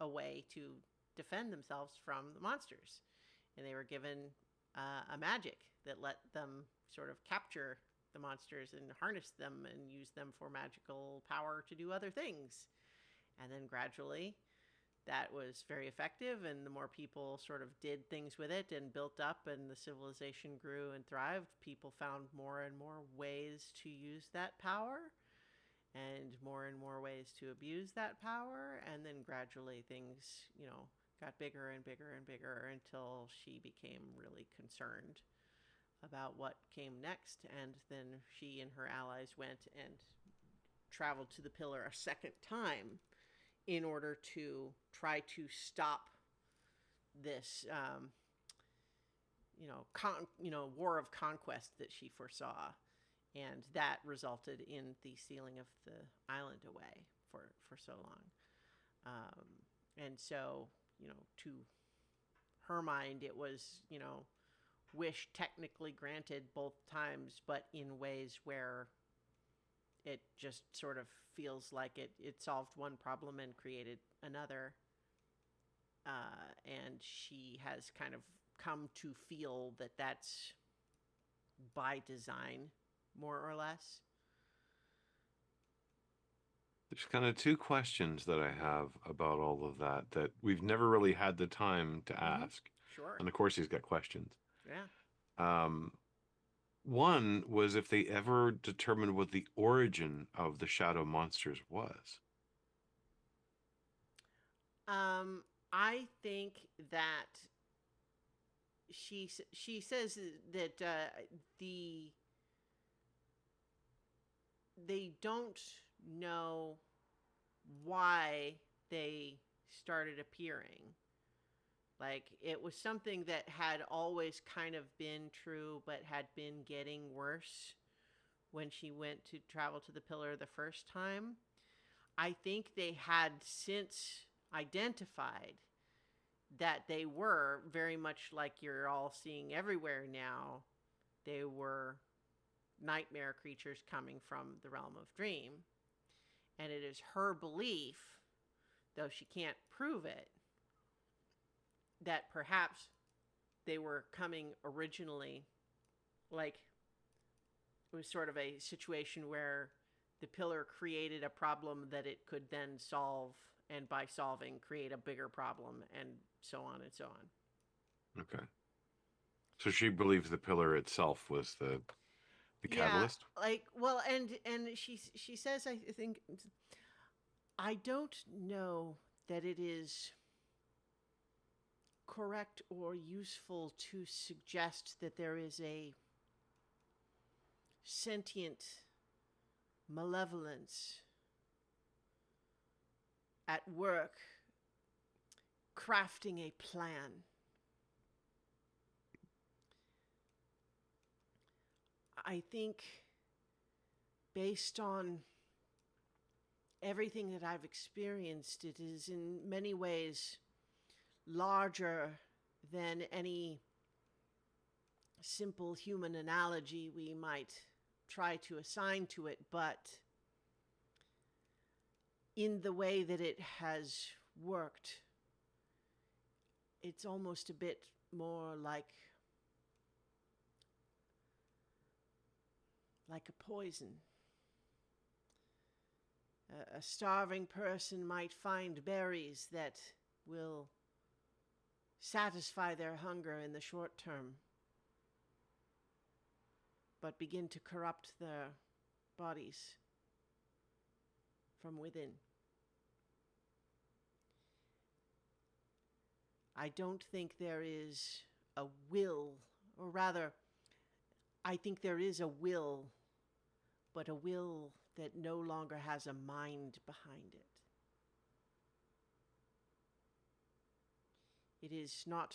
a way to defend themselves from the monsters, and they were given a magic that let them sort of capture the monsters and harness them and use them for magical power to do other things. And then gradually that was very effective, and the more people sort of did things with it and built up and the civilization grew and thrived, people found more and more ways to use that power and more ways to abuse that power. And then gradually things, got bigger and bigger and bigger until she became really concerned about what came next. And then she and her allies went and traveled to the pillar a second time in order to try to stop this, war of conquest that she foresaw. And that resulted in the sealing of the island away for so long. And so, to her mind, it was, wish technically granted both times, but in ways where it just sort of feels like it solved one problem and created another. And she has kind of come to feel that that's by design, more or less. There's kind of two questions that I have about all of that we've never really had the time to ask. Sure. And of course, he's got questions. Yeah. One was if they ever determined what the origin of the shadow monsters was. I think that she says that they don't know why they started appearing. Like, it was something that had always kind of been true, but had been getting worse when she went to travel to the pillar the first time. I think they had since identified that they were very much like you're all seeing everywhere now. They were nightmare creatures coming from the realm of dream. And it is her belief, though she can't prove it, that perhaps they were coming originally, like it was sort of a situation where the pillar created a problem that it could then solve, and by solving create a bigger problem, and so on and so on. Okay. So she believes the pillar itself was the catalyst? Like, well, and she says, I think, I don't know that it is correct or useful to suggest that there is a sentient malevolence at work crafting a plan. I think based on everything that I've experienced, it is in many ways larger than any simple human analogy we might try to assign to it, but in the way that it has worked, it's almost a bit more like a poison. A starving person might find berries that will satisfy their hunger in the short term, but begin to corrupt their bodies from within. I don't think there is a will, or rather, I think there is a will, but a will that no longer has a mind behind it. It is not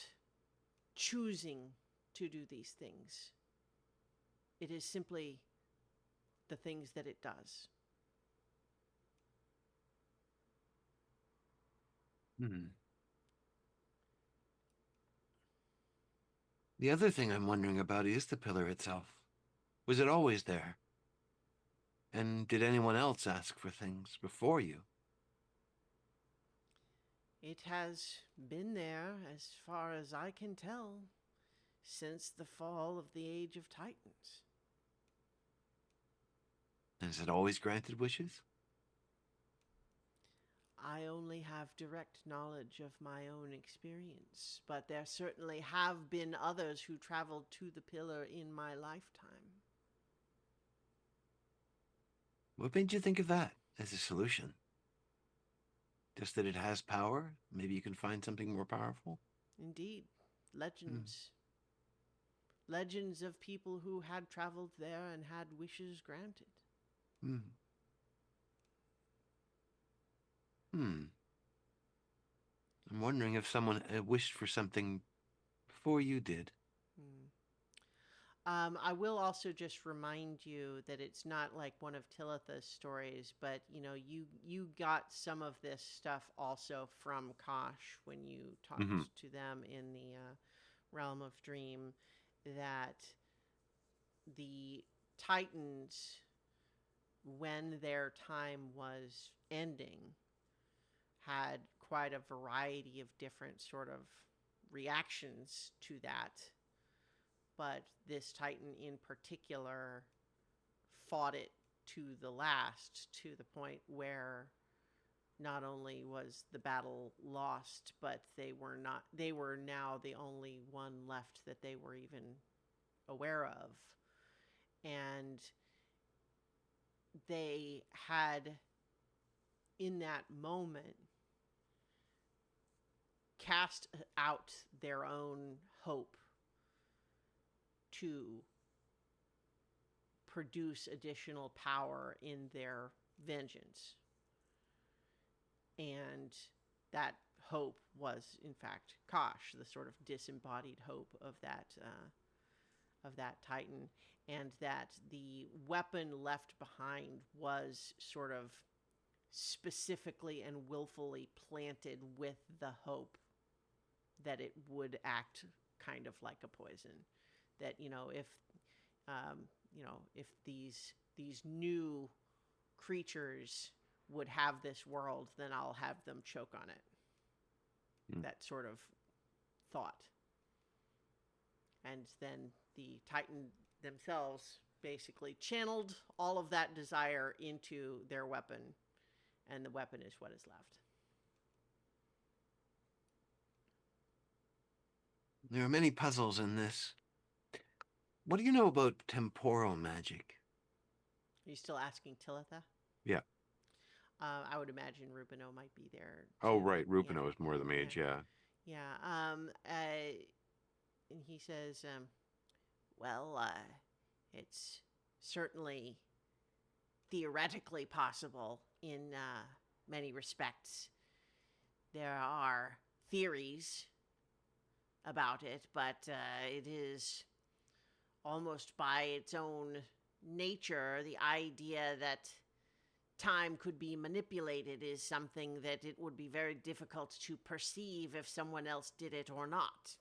choosing to do these things. It is simply the things that it does. The other thing I'm wondering about is the pillar itself. Was it always there? And did anyone else ask for things before you? It has been there, as far as I can tell, since the fall of the Age of Titans. Has it always granted wishes? I only have direct knowledge of my own experience, but there certainly have been others who traveled to the pillar in my lifetime. What made you think of that as a solution? Just that it has power? Maybe you can find something more powerful? Indeed, legends. Legends of people who had traveled there and had wishes granted. I'm wondering if someone wished for something before you did. I will also just remind you that it's not like one of Talitha's stories, but you got some of this stuff also from Kosh when you talked to them in the Realm of Dream, that the Titans, when their time was ending, had quite a variety of different sort of reactions to that. But this Titan in particular fought it to the last, to the point where not only was the battle lost, but they were now the only one left that they were even aware of. And they had, in that moment, cast out their own hope to produce additional power in their vengeance. And that hope was, in fact, Kosh, the sort of disembodied hope of that Titan, and that the weapon left behind was sort of specifically and willfully planted with the hope that it would act kind of like a poison. That if these new creatures would have this world, then I'll have them choke on it. That sort of thought. And then the Titan themselves basically channeled all of that desire into their weapon, and the weapon is what is left. There are many puzzles in this. What do you know about temporal magic? Are you still asking Talitha? Yeah. I would imagine Rubino might be there. Oh, too. right. Rubino Yeah. is more the mage, yeah. Yeah. And he says, it's certainly theoretically possible in many respects. There are theories about it, but it is almost by its own nature, the idea that time could be manipulated is something that it would be very difficult to perceive if someone else did it or not.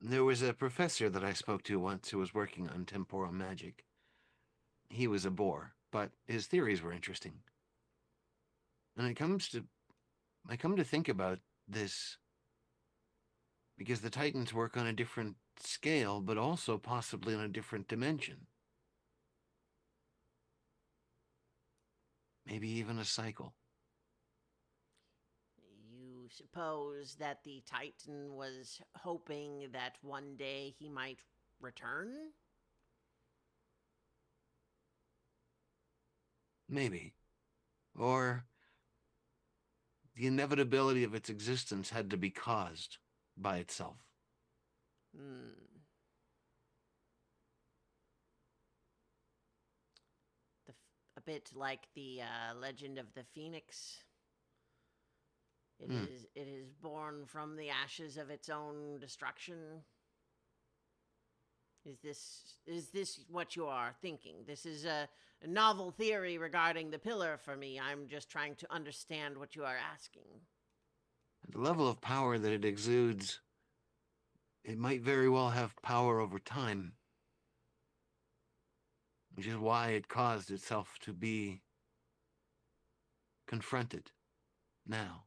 There was a professor that I spoke to once who was working on temporal magic. he was a bore, but his theories were interesting. And I come to think about this because the Titans work on a different scale, but also possibly on a different dimension. Maybe even a cycle. You suppose that the Titan was hoping that one day he might return? Maybe. Or the inevitability of its existence had to be caused by itself. Hmm. A bit like the legend of the Phoenix. It is born from the ashes of its own destruction. Is this what you are thinking? This is a novel theory regarding the pillar for me. I'm just trying to understand what you are asking. At the level of power that it exudes, it might very well have power over time, which is why it caused itself to be confronted now.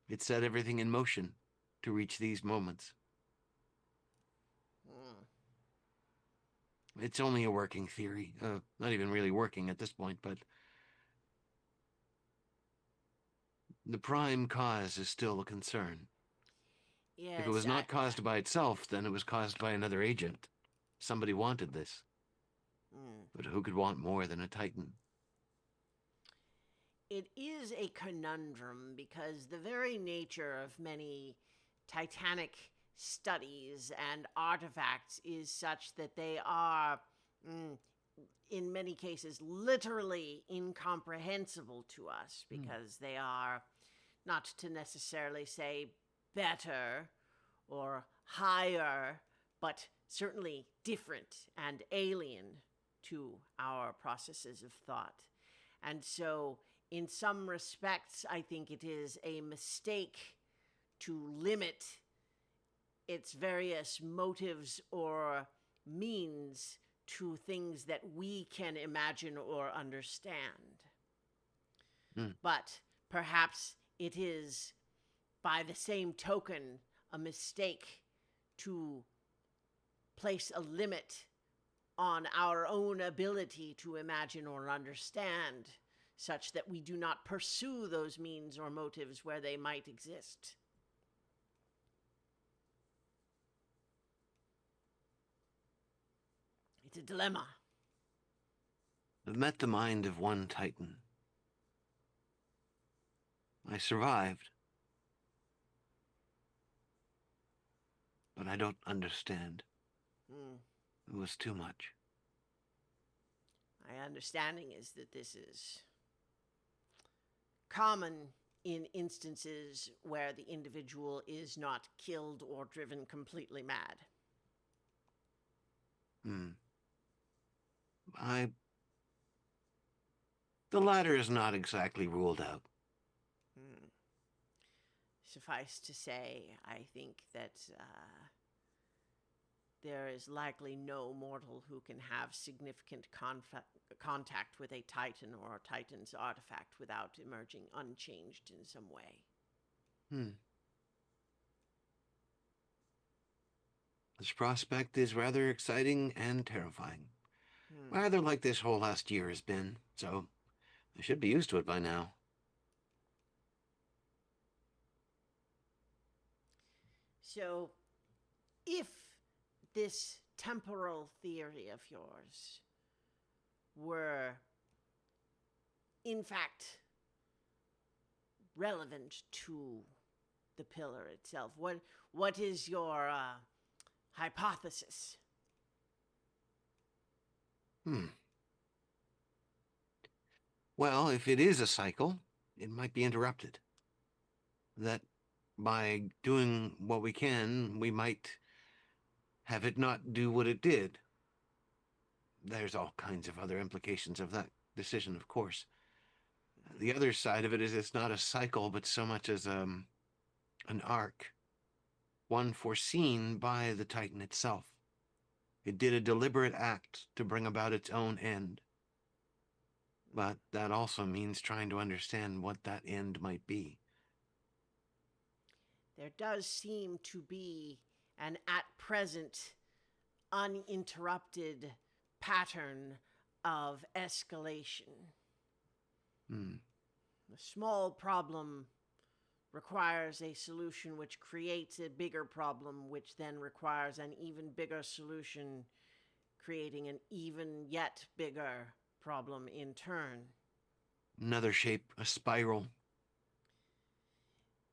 It set everything in motion to reach these moments. Hmm. It's only a working theory. Not even really working at this point, but the prime cause is still a concern. Yes, If it was not caused by itself, then it was caused by another agent. Somebody wanted this. But who could want more than a Titan? It is a conundrum because the very nature of many Titanic studies and artifacts is such that they are, in many cases, literally incomprehensible to us because they are, not to necessarily say better or higher, but certainly different and alien to our processes of thought. And so, in some respects, I think it is a mistake to limit its various motives or means to things that we can imagine or understand. But perhaps it is, by the same token, a mistake to place a limit on our own ability to imagine or understand, such that we do not pursue those means or motives where they might exist. It's a dilemma. I've met the mind of one Titan. I survived. But I don't understand. It was too much. My understanding is that this is common in instances where the individual is not killed or driven completely mad. The latter is not exactly ruled out. Suffice to say, I think that there is likely no mortal who can have significant contact with a Titan or a Titan's artifact without emerging unchanged in some way. This prospect is rather exciting and terrifying. Rather like this whole last year has been, so I should be used to it by now. So, if this temporal theory of yours were, in fact, relevant to the pillar itself, what is your hypothesis? Well, if it is a cycle, it might be interrupted. That by doing what we can, we might have it not do what it did. There's all kinds of other implications of that decision, of course. The other side of it is it's not a cycle, but so much as an arc, one foreseen by the Titan itself. It did a deliberate act to bring about its own end. But that also means trying to understand what that end might be. There does seem to be an at present uninterrupted pattern of escalation. A small problem requires a solution which creates a bigger problem, which then requires an even bigger solution, creating an even yet bigger problem in turn. Another shape, a spiral.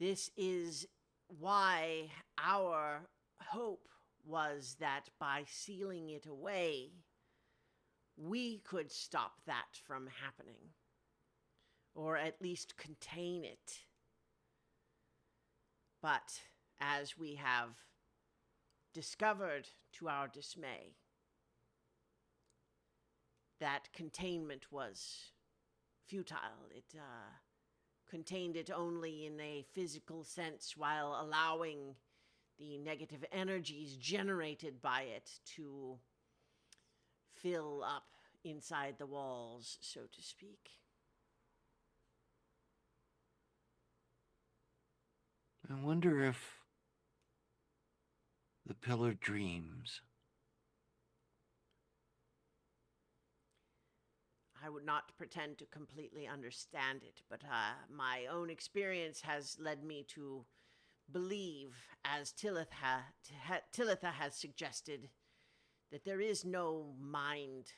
This is why our hope was that by sealing it away, we could stop that from happening, or at least contain it. But as we have discovered to our dismay, that containment was futile. It contained it only in a physical sense, while allowing the negative energies generated by it to fill up inside the walls, so to speak. I wonder if the pillar dreams. I would not pretend to completely understand it, but my own experience has led me to believe, as Tillitha has suggested, that there is no mind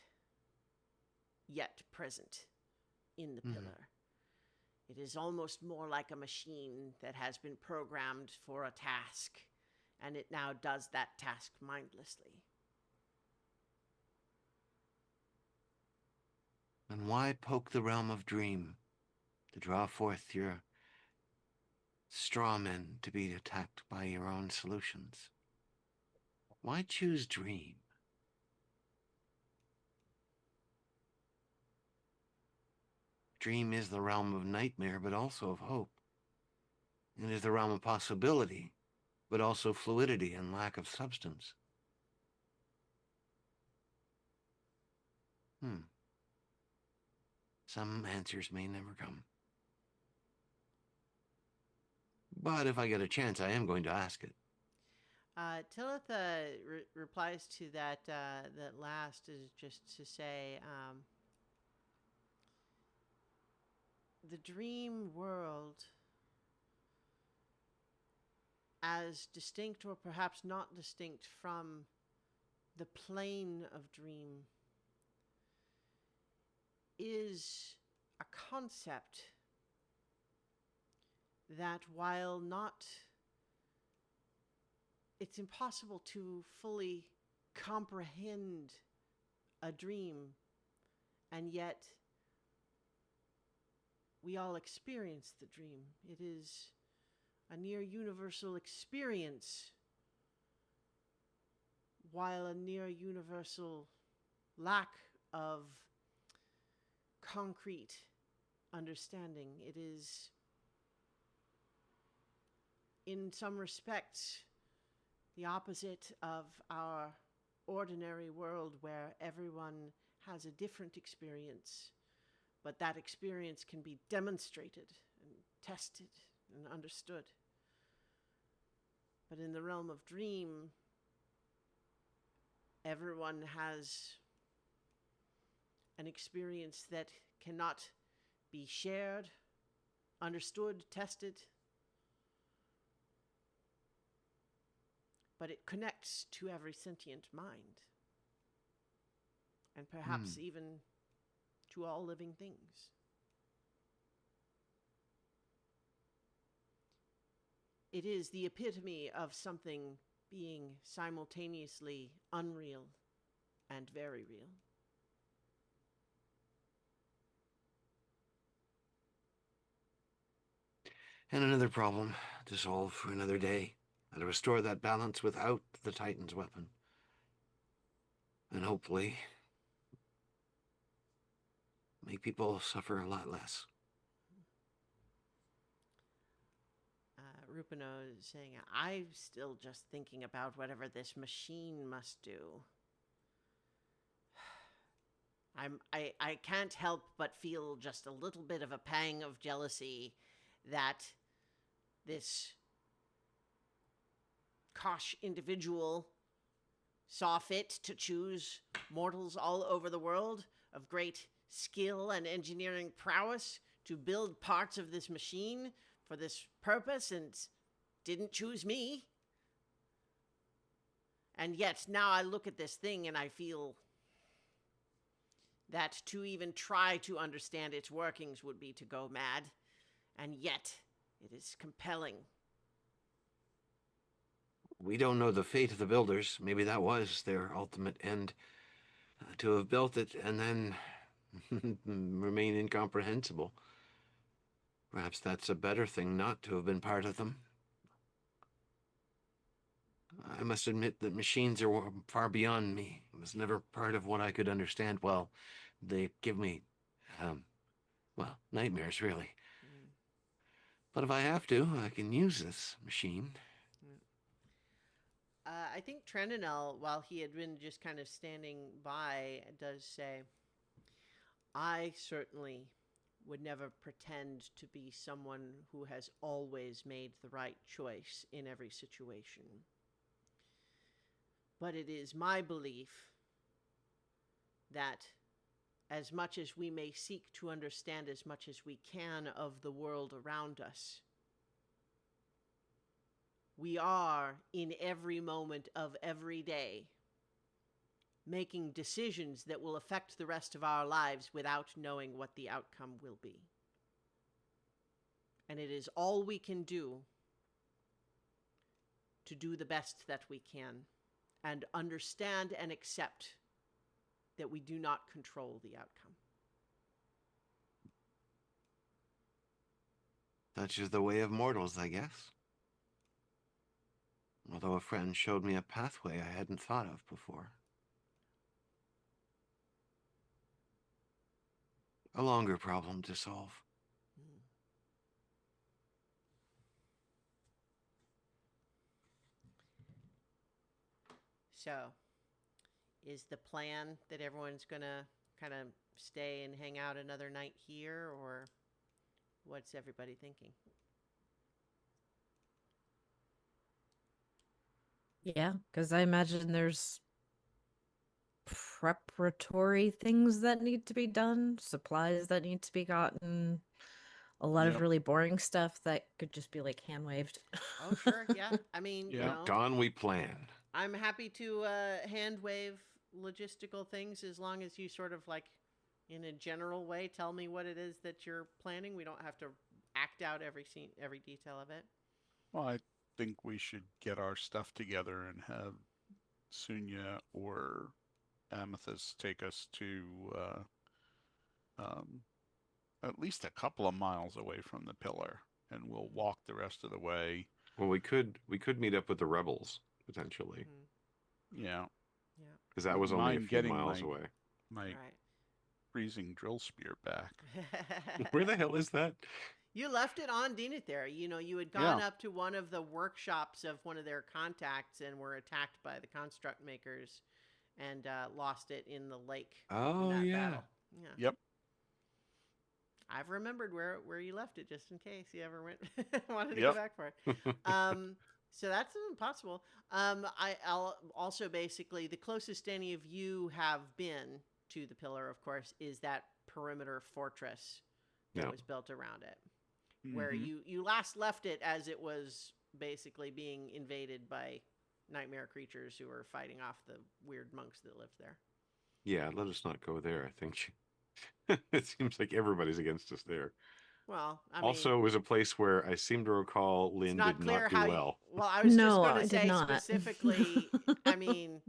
yet present in the pillar. It is almost more like a machine that has been programmed for a task, and it now does that task mindlessly. And why poke the realm of dream to draw forth your straw men to be attacked by your own solutions? Why choose dream? Dream is the realm of nightmare, but also of hope. It is the realm of possibility, but also fluidity and lack of substance. Some answers may never come. But if I get a chance, I am going to ask it. Tillitha replies to that last is just to say, the dream world, as distinct or perhaps not distinct from the plane of dream, is a concept that, while not, it's impossible to fully comprehend a dream, and yet we all experience the dream. It is a near universal experience, while a near universal lack of concrete understanding. It is, in some respects, the opposite of our ordinary world, where everyone has a different experience, but that experience can be demonstrated and tested and understood. But in the realm of dream, everyone has an experience that cannot be shared, understood, tested, but it connects to every sentient mind, and perhaps even to all living things. It is the epitome of something being simultaneously unreal and very real. And another problem to solve for another day. How to restore that balance without the Titan's weapon. And hopefully make people suffer a lot less. Rupino is saying, I'm still just thinking about whatever this machine must do. I can't help but feel just a little bit of a pang of jealousy that this Kosh individual saw fit to choose mortals all over the world of great skill and engineering prowess to build parts of this machine for this purpose and didn't choose me. And yet now I look at this thing and I feel that to even try to understand its workings would be to go mad. And yet it is compelling. We don't know the fate of the builders. Maybe that was their ultimate end, to have built it and then remain incomprehensible. Perhaps that's a better thing not to have been part of them. I must admit that machines are far beyond me. It was never part of what I could understand well. They give me, well, nightmares, really. Mm. But if I have to, I can use this machine. I think Trendanel, while he had been just kind of standing by, does say, I certainly would never pretend to be someone who has always made the right choice in every situation. But it is my belief that as much as we may seek to understand as much as we can of the world around us, we are in every moment of every day making decisions that will affect the rest of our lives without knowing what the outcome will be. And it is all we can do to do the best that we can and understand and accept that we do not control the outcome. Such is the way of mortals, I guess. Although a friend showed me a pathway I hadn't thought of before. A longer problem to solve. So, is the plan that everyone's going to kind of stay and hang out another night here, or what's everybody thinking? Yeah, because I imagine there's preparatory things that need to be done, supplies that need to be gotten, a lot of Yep. really boring stuff that could just be like hand waved. Oh, sure. Yeah. I mean, you Yeah. know, Don, we plan. I'm happy to hand wave logistical things as long as you sort of like, in a general way, tell me what it is that you're planning. We don't have to act out every scene, every detail of it. Well, I think we should get our stuff together and have Sunya or Amethyst take us to at least a couple of miles away from the pillar, and we'll walk the rest of the way. Well, we could meet up with the rebels potentially, Yeah, Yeah. because that was only a Mind few getting miles my- away. my Right. freezing drill spear back. Where the hell is that? You left it on Dinethera. You know, you had gone up to one of the workshops of one of their contacts and were attacked by the construct makers and lost it in the lake. in Oh that yeah. battle. Yeah. Yep. I've remembered where you left it just in case you ever went wanted to Yep. go back for it. So that's impossible. I'll also basically the closest any of you have been to the pillar, of course, is that perimeter fortress that Yeah. was built around it, where Mhm. you last left it as it was basically being invaded by nightmare creatures who were fighting off the weird monks that lived there. Yeah, let us not go there. I think it seems like everybody's against us there. Well, I mean, Also, it was a place where I seem to recall it's Lynn not did clear not do how. well. Well, I was just No, going I to did say not. specifically. I mean,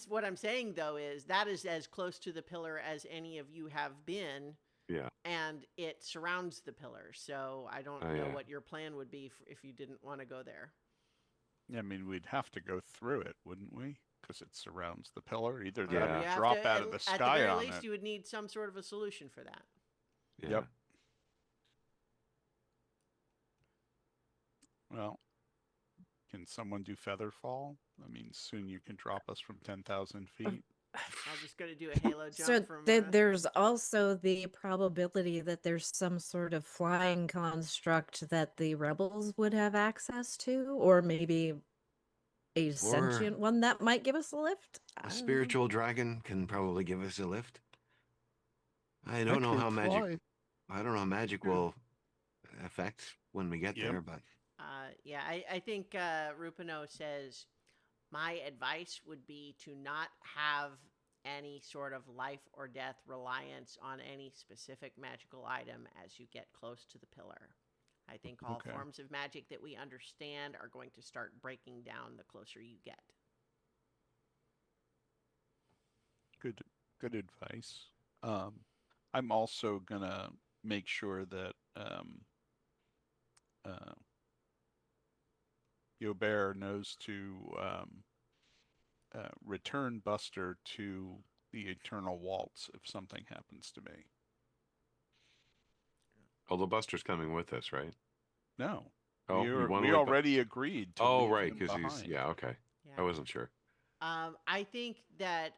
what I'm saying though is that is as close to the pillar as any of you have been, Yeah. and it surrounds the pillar. So I don't Oh, know yeah. what your plan would be if you didn't want to go there. I mean, we'd have to go through it, wouldn't we? Because it surrounds the pillar. Either Well, that Yeah. or you have drop to- out of the at sky the very on least, it. you would need some sort of a solution for that. Yeah. Yep. Well, can someone do feather fall? I mean, soon you can drop us from 10,000 feet. I'm just going to do a halo So jump from. there's also the probability that there's some sort of flying construct that the rebels would have access to, or maybe a Or sentient one that might give us a lift. I a don't know. spiritual dragon can probably give us a lift. I I don't know can't how magic. fly. I don't know how magic Yeah. will affect when we get Yep. there, but Yeah, I think Rupino says my advice would be to not have any sort of life or death reliance on any specific magical item as you get close to the pillar. I think all Okay. forms of magic that we understand are going to start breaking down the closer you get. Good advice. I'm also gonna make sure that uh, Yobert knows to return Buster to the Eternal Waltz if something happens to me. Although Buster's coming with us, right? No, Oh, you want to we leave Bu- already agreed to Oh, leave right, him because behind. yeah, okay. Yeah. I wasn't sure. I think that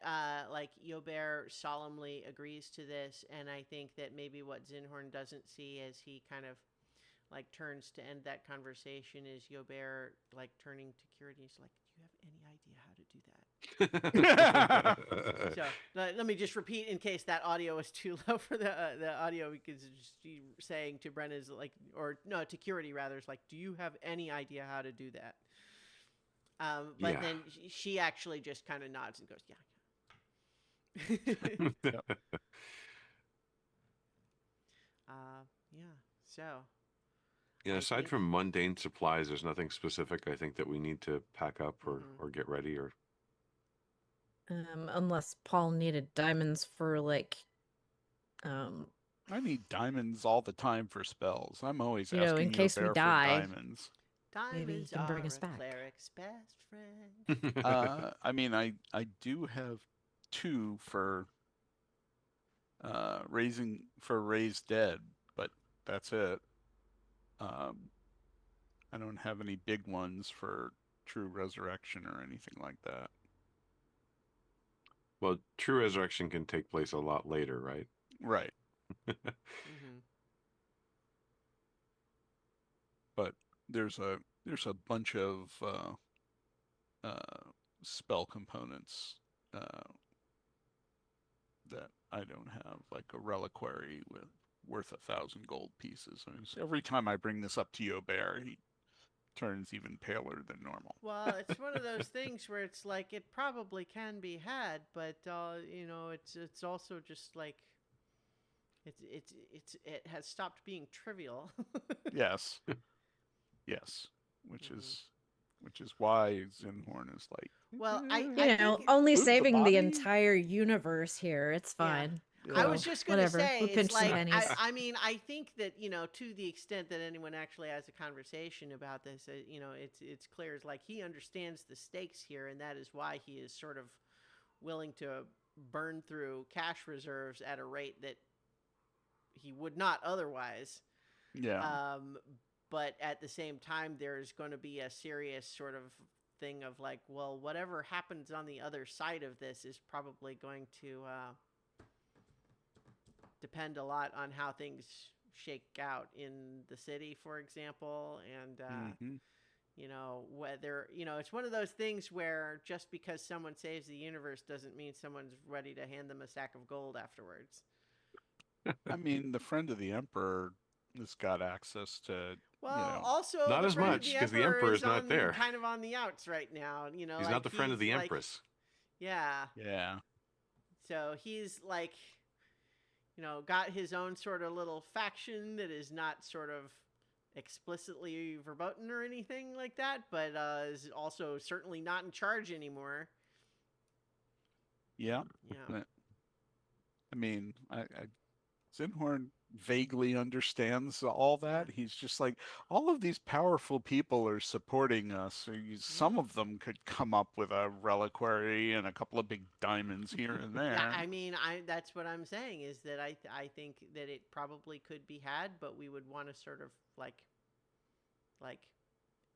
like Yobert solemnly agrees to this, and I think that maybe what Zinhorn doesn't see as he kind of like turns to end that conversation is Yobert like turning to Curity. He's like, "Do you have any idea how to do that?" So let me just repeat in case that audio is too low for the audio, because it's just saying to Bren is like, or no, to Curity rather, is like, "Do you have any idea how to do that?" But Yeah. then she actually just kind of nods and goes, "Yeah." Yeah. So. Yeah, I aside think- from mundane supplies, there's nothing specific I think that we need to pack up or, Mhm. or get ready or Unless Paul needed diamonds for like, I need diamonds all the time for spells. I'm always You know, in asking case we Yobert for die. diamonds. Maybe he Diamonds can bring are us a back. cleric's best friend. I mean, I do have 2 for raised dead, but that's it. I don't have any big ones for true resurrection or anything like that. Well, true resurrection can take place a lot later, right? Right. Mm-hmm. But there's a bunch of spell components that I don't have, like a reliquary with worth 1,000 gold pieces. I mean, so every time I bring this up to Yobert, he turns even paler than normal. Well, it's one of those things where it's like it probably can be had, but you know, it's also just like it has stopped being trivial. Yes. Yes. Which Mhm. is why Zinhorn is like, Well, I You know, think only Move the saving the body? entire universe here. It's Yeah. fine. I Yeah. was just going to Whatever. say, We'll it's pinch some like, pennies. I mean, I think that, you know, to the extent that anyone actually has a conversation about this, you know, it's clear. It's like he understands the stakes here, and that is why he is sort of willing to burn through cash reserves at a rate that he would not otherwise. Yeah. But at the same time, there's going to be a serious sort of thing of like, well, whatever happens on the other side of this is probably going to depend a lot on how things shake out in the city, for example, and Mhm. you know, whether, you know, it's one of those things where just because someone saves the universe doesn't mean someone's ready to hand them a sack of gold afterwards. I mean, the friend of the emperor has got access to, Well, also Not the as friend much, of the 'cause the emperor emperor is is not on there. kind of on the outs right now. You know, He's like not the friend of the he's, like- Empress. yeah. yeah. So he's like, you know, got his own sort of little faction that is not sort of explicitly verboten or anything like that, but is also certainly not in charge anymore. Yeah. Yeah. I mean, Zinhorn vaguely understands all that. He's just like, all of these powerful people are supporting us. So some of them could come up with a reliquary and a couple of big diamonds here and there. Yeah, I mean, that's what I'm saying is that I think that it probably could be had, but we would want to sort of like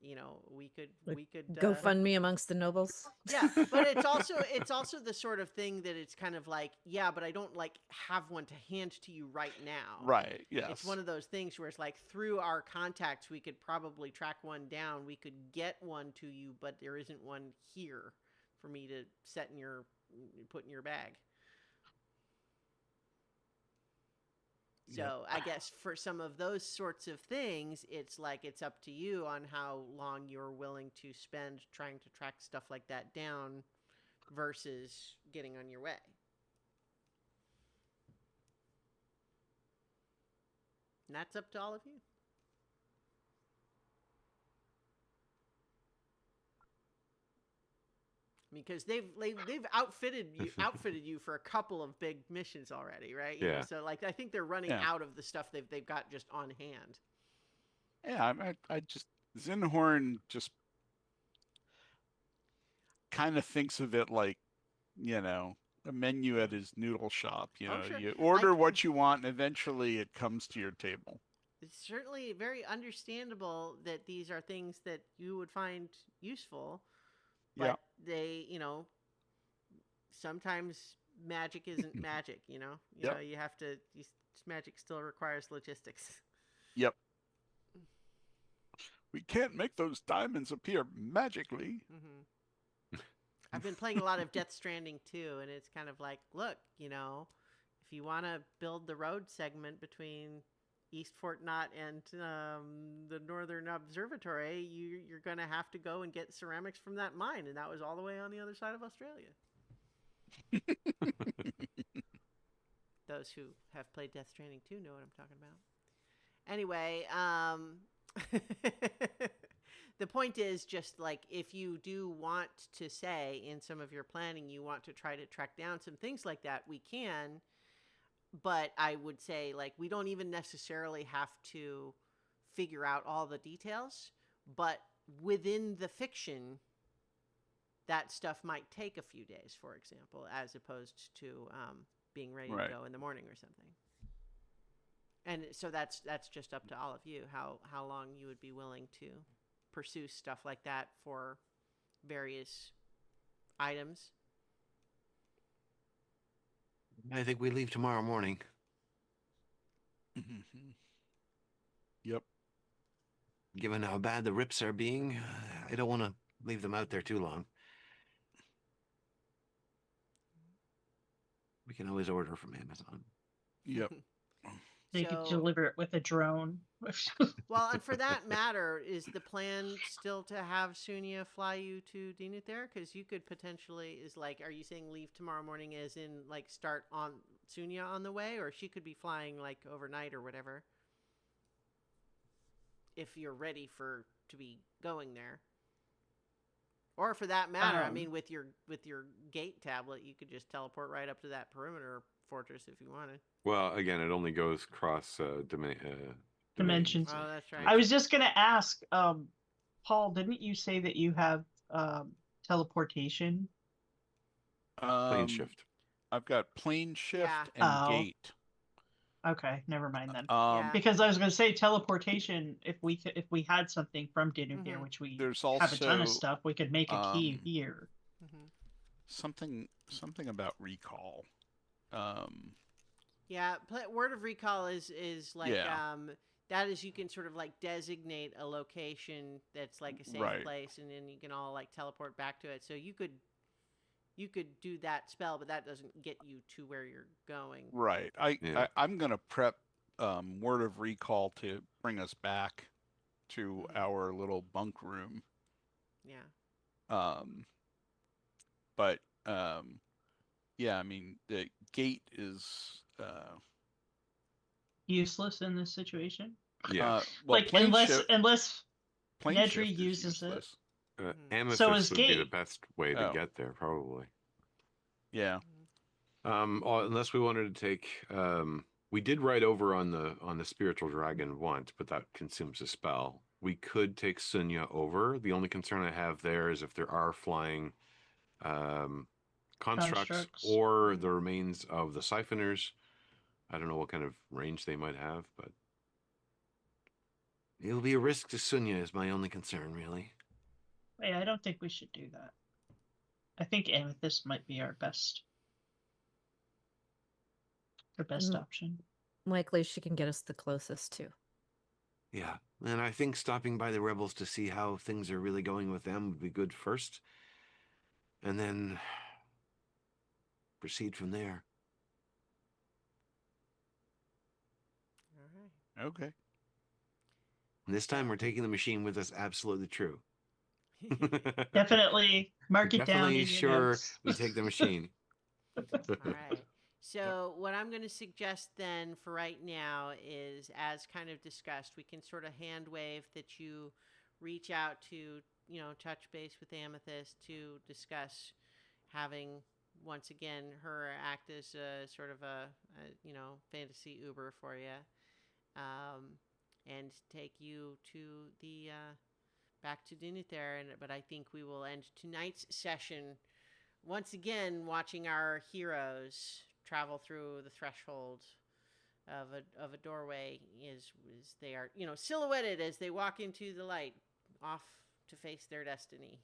we could Like, we could GoFundMe amongst the nobles. yeah, but it's also the sort of thing that it's kind of like, yeah, but I don't like have one to hand to you right now. Right. Yes. It's one of those things where it's like through our contacts we could probably track one down. We could get one to you, but there isn't one here for me to put in your bag. So Yep. I guess for some of those sorts of things, it's like it's up to you on how long you're willing to spend trying to track stuff like that down versus getting on your way. And that's up to all of you. Because they've outfitted you for a couple of big missions already, right? Yeah. So like I think they're running Yeah. out of the stuff they've got just on hand. Yeah. I just Zinhorn just kind of thinks of it like, a menu at his noodle shop. Oh, sure. You order what you want, and eventually it comes to your table. It's certainly very understandable that these are things that you would find useful, but Yeah. they, sometimes magic isn't magic. You Yep. know, you have to. Magic still requires logistics. Yep. We can't make those diamonds appear magically. Mm-hmm. I've been playing a lot of Death Stranding too, and it's kind of like, look, if you want to build the road segment between East Fort Knott and the Northern Observatory, you're going to have to go and get ceramics from that mine, and that was all the way on the other side of Australia. Those who have played Death Stranding 2 know what I'm talking about. Anyway, the point is just like if you do want to say in some of your planning you want to try to track down some things like that, we can. But I would say like we don't even necessarily have to figure out all the details. But within the fiction, that stuff might take a few days, for example, as opposed to being ready Right. to go in the morning or something. And so that's just up to all of you how long you would be willing to pursue stuff like that for various items. I think we leave tomorrow morning. Yep. Given how bad the rips are being, I don't want to leave them out there too long. We can always order from Amazon. Yep. They could So- deliver it with a drone. Well, and for that matter, is the plan still to have Sunya fly you to Dinuther? Because you could potentially, are you saying leave tomorrow morning as in, like, start on Sunya on the way? Or she could be flying, like, overnight or whatever. If you're ready to be going there. Or for that matter, I mean, with your gate tablet, you could just teleport right up to that perimeter fortress if you wanted. Well, again, it only goes across Dimensions. Oh, that's right. I was just gonna ask, Paul, didn't you say that you have teleportation? Plane shift. I've got plane shift Yeah. and Oh. gate. Okay, never mind then. Yeah. Because I was gonna say teleportation. If we had something from Dinuther, Mhm. which we There's have a ton of also, stuff, we could make a key here. Mm-hmm. something about recall. Yeah, word of recall is like Yeah. that is you can sort of like designate a location that's like a safe Right. place, and then you can all like teleport back to it. So you could do that spell, but that doesn't get you to where you're going. Right. Yeah. I'm gonna prep word of recall to bring us back to Mhm. our little bunk room. Yeah. But yeah, I mean the gate is Useless in this situation. Yeah. well, Like plane unless plane Nedry shift is uses it. useless. Mhm. Amethyst So is would be the gate. best way to Oh. get there, probably. Yeah. Unless we wanted to take, we did ride over on the spiritual dragon once, but that consumes a spell. We could take Sunya over. The only concern I have there is if there are flying constructs Constructs. or the remains of the siphoners. I don't know what kind of range they might have, but It will be a risk to Sunya is my only concern, really. Wait, I don't think we should do that. I think Amethyst might be our best Mm. option. Likely she can get us the closest too. Yeah, and I think stopping by the rebels to see how things are really going with them would be good first, and then proceed from there. All right. Okay. And this time we're taking the machine with us. Absolutely true. Definitely mark it down. Definitely in your sure notes. we take the machine. All right. So what I'm going to suggest then for right now is, as kind of discussed, we can sort of hand wave that you reach out to, touch base with Amethyst to discuss having, once again, her act as a sort of a fantasy Uber for you, and take you to the back to Dinuther. But I think we will end tonight's session once again watching our heroes travel through the threshold of a doorway is they are silhouetted as they walk into the light, off to face their destiny.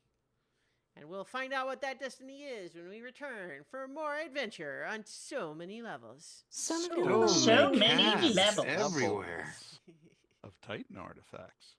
And we'll find out what that destiny is when we return for more adventure on so many levels. So So many cats levels. everywhere. Of Titan artifacts.